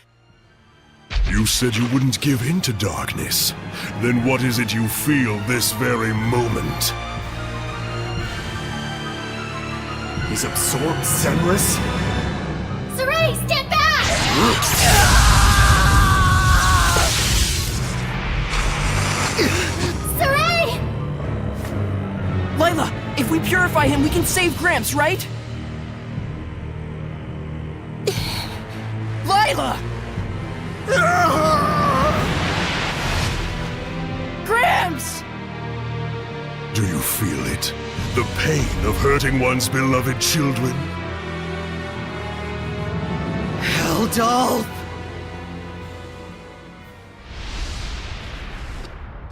[SPEAKER 8] You said you wouldn't give in to darkness. Then what is it you feel this very moment?
[SPEAKER 4] He's absorbed Zenris?
[SPEAKER 3] Saray, stand back! Saray!
[SPEAKER 2] Layla, if we purify him, we can save Gramps, right? Layla! Gramps!
[SPEAKER 8] Do you feel it? The pain of hurting one's beloved children?
[SPEAKER 5] Heldolf!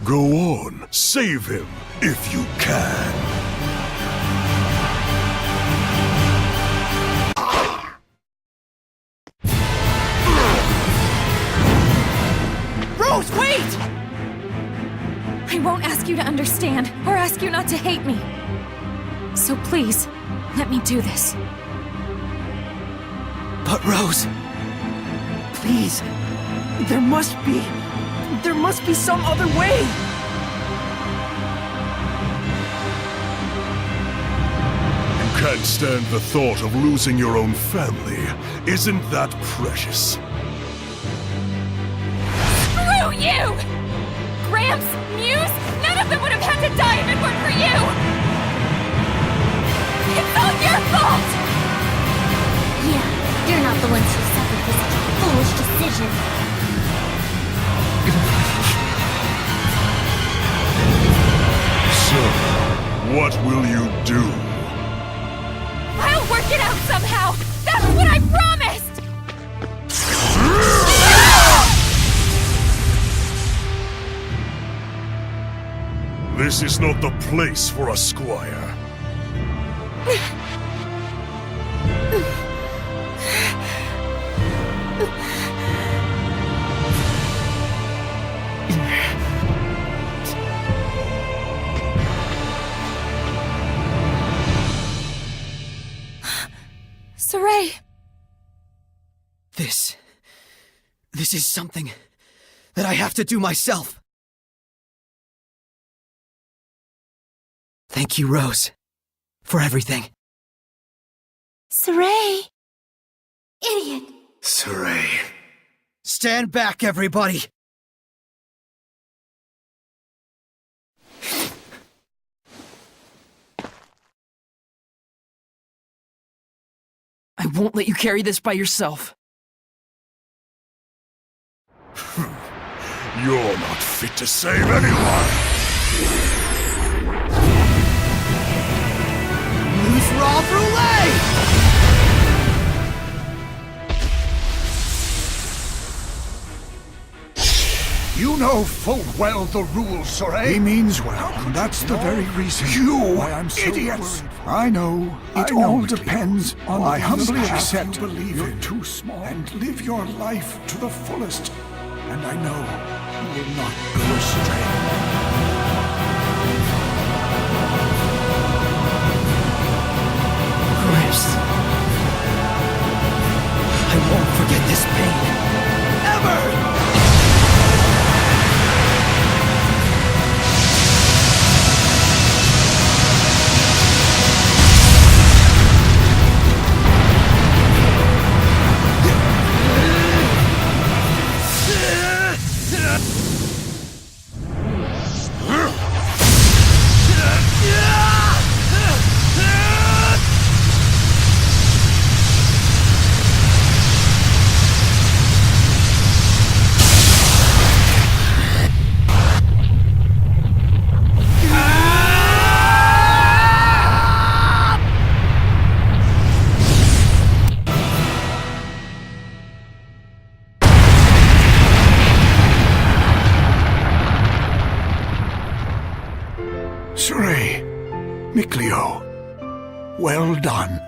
[SPEAKER 8] Go on, save him, if you can.
[SPEAKER 2] Rose, wait!
[SPEAKER 6] I won't ask you to understand, or ask you not to hate me. So please, let me do this.
[SPEAKER 2] But Rose, please, there must be some other way.
[SPEAKER 8] You can't stand the thought of losing your own family. Isn't that precious?
[SPEAKER 6] Screw you! Gramps, Muse, none of them would have had to die if it weren't for you! It's all your fault!
[SPEAKER 21] Yeah, you're not the ones who suffered for such a foolish decision.
[SPEAKER 8] So, what will you do?
[SPEAKER 6] I'll work it out somehow! That's what I promised!
[SPEAKER 8] This is not the place for a squire.
[SPEAKER 6] Saray!
[SPEAKER 2] This is something that I have to do myself. Thank you, Rose, for everything.
[SPEAKER 3] Saray! Idiot!
[SPEAKER 8] Saray.
[SPEAKER 2] Stand back, everybody! I won't let you carry this by yourself.
[SPEAKER 8] You're not fit to save anyone!
[SPEAKER 2] Rob Roulette!
[SPEAKER 14] You know full well the rules, Saray.
[SPEAKER 17] He means well, and that's the very reason why I'm so
[SPEAKER 14] idiots!
[SPEAKER 17] worried. I know. It all depends on I humbly accept you're too small and live your life to the fullest. And I know you will not go astray.
[SPEAKER 2] I won't forget this pain. Ever!
[SPEAKER 17] Mikleo, well done.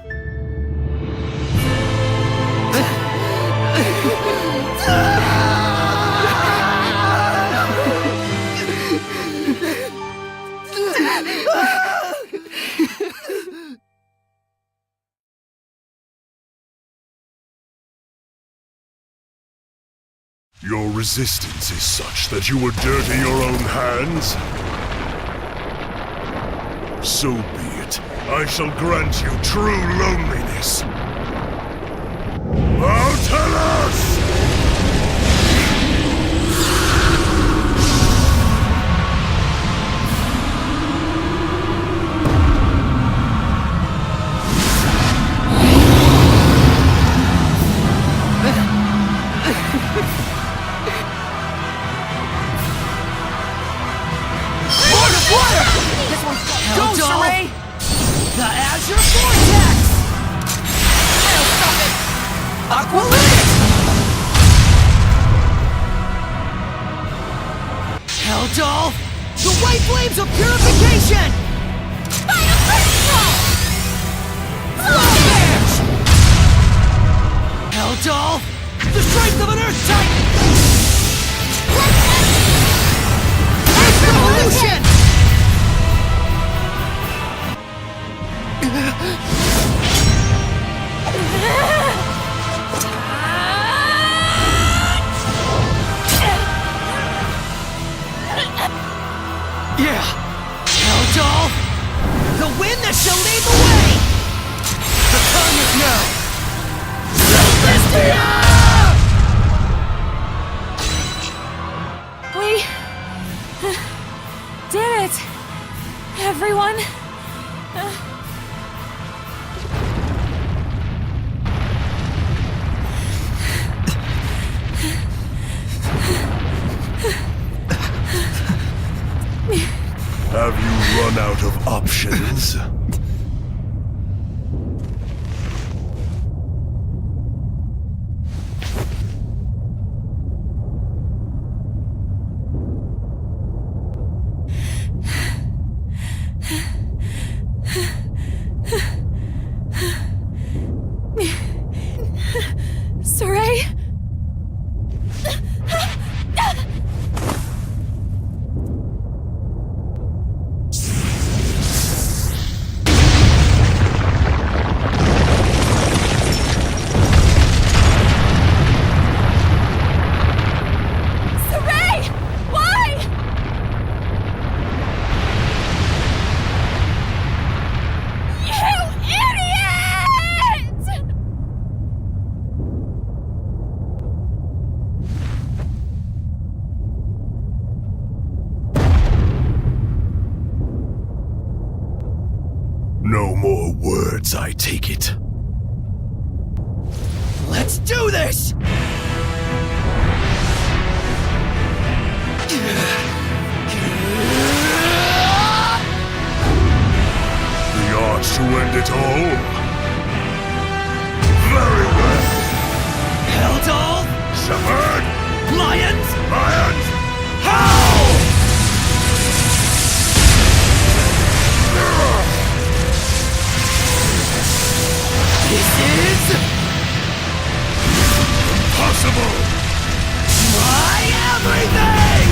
[SPEAKER 8] Your resistance is such that you would dirty your own hands? So be it. I shall grant you true loneliness. Nautilus!
[SPEAKER 2] Go, Saray! The Azure Vortex! I'll stop it! Aqualytic! Helldoll! The white flames of purification! Fire Crystal! Flash! Helldoll! The strength of an Earth Titan! Earth Revolution! Yeah! Helldoll! The wind that shall lead the way! The time is now!
[SPEAKER 6] We did it! Everyone!
[SPEAKER 8] Have you run out of options?
[SPEAKER 6] Saray?
[SPEAKER 8] No more words, I take it.
[SPEAKER 2] Let's do this!
[SPEAKER 8] The arts to end it all? Very well.
[SPEAKER 2] Helldoll!
[SPEAKER 8] Shepherd!
[SPEAKER 2] Lions!
[SPEAKER 8] Lions!
[SPEAKER 2] Howl! This is...
[SPEAKER 8] impossible!
[SPEAKER 2] my everything!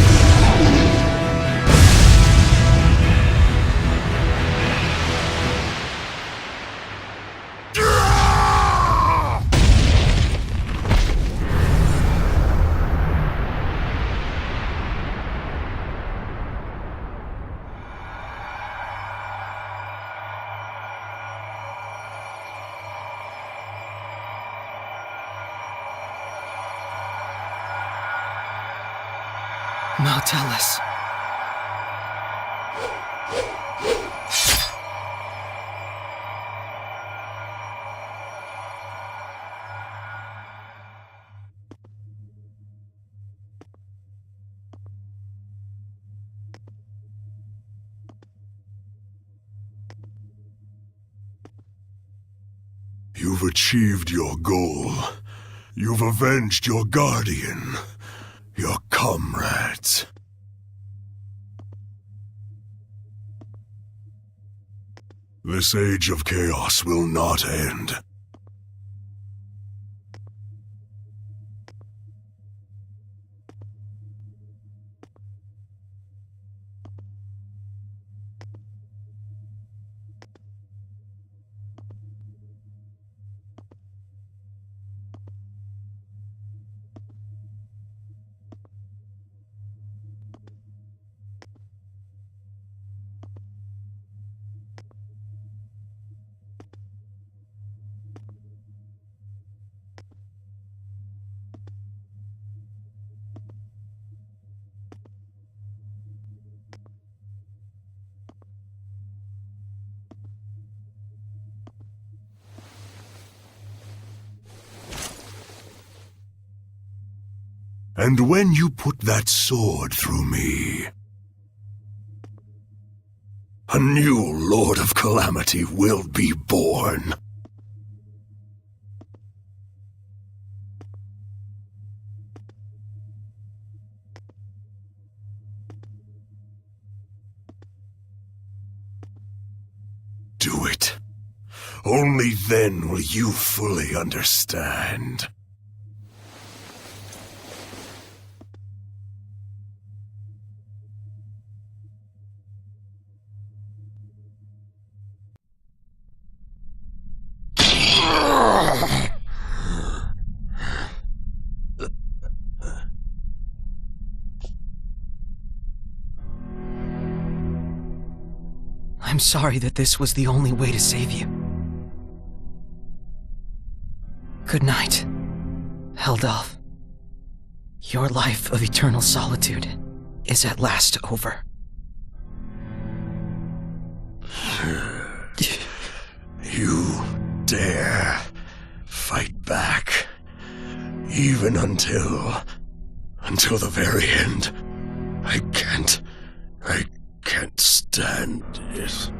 [SPEAKER 2] Nautilus.
[SPEAKER 8] You've achieved your goal. You've avenged your guardian. Your comrades. This age of chaos will not end. And when you put that sword through me, a new Lord of Calamity will be born. Do it. Only then will you fully understand.
[SPEAKER 2] I'm sorry that this was the only way to save you. Good night, Heldalf. Your life of eternal solitude is at last over.
[SPEAKER 8] You dare fight back, even until the very end. I can't stand it.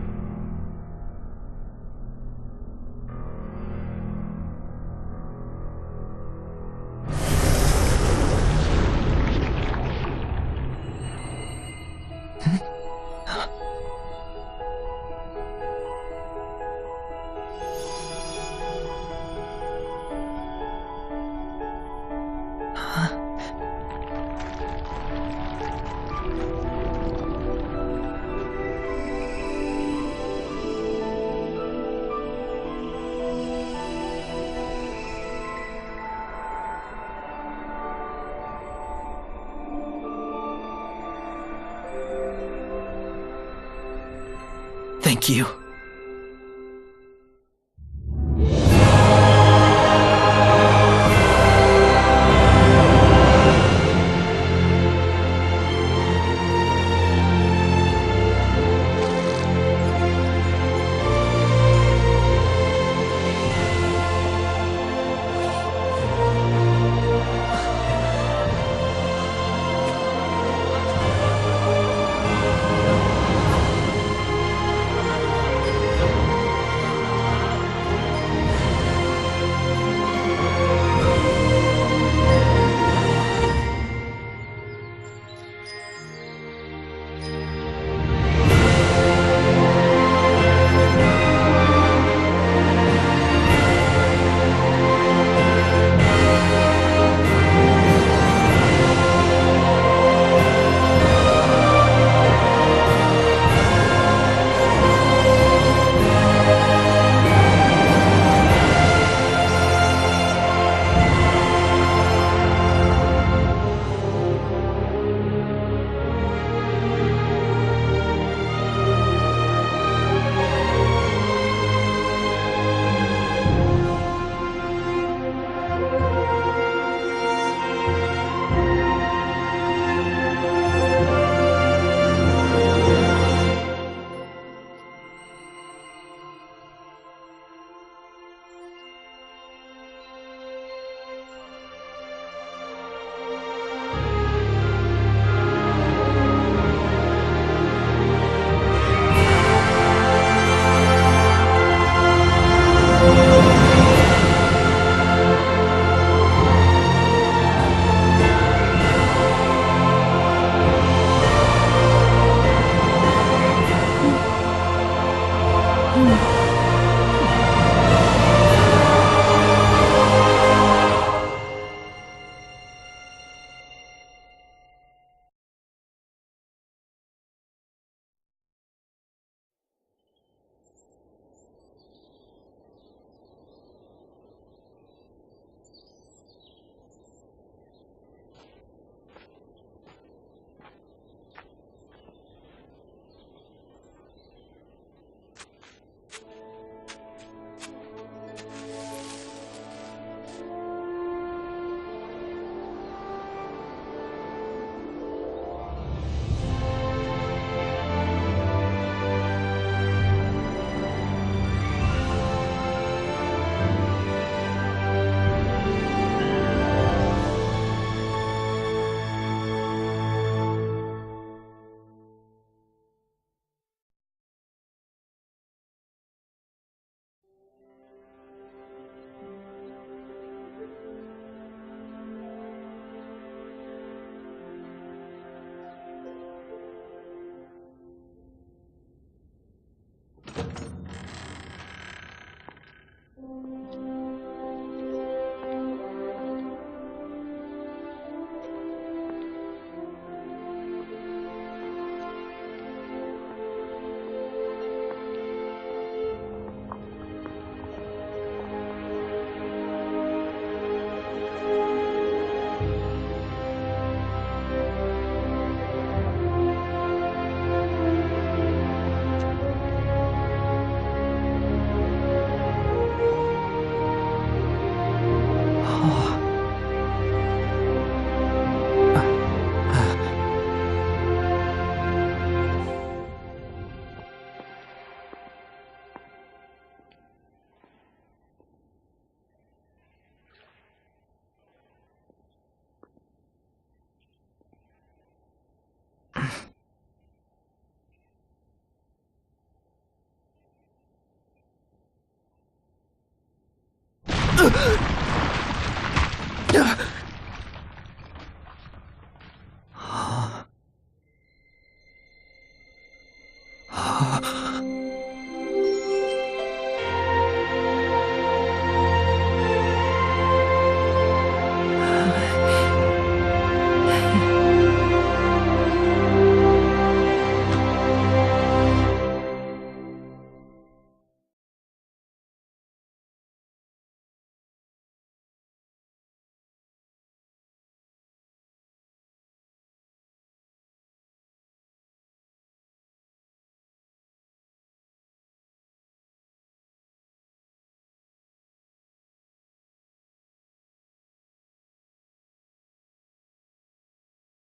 [SPEAKER 2] Thank you.
[SPEAKER 5] Ugh!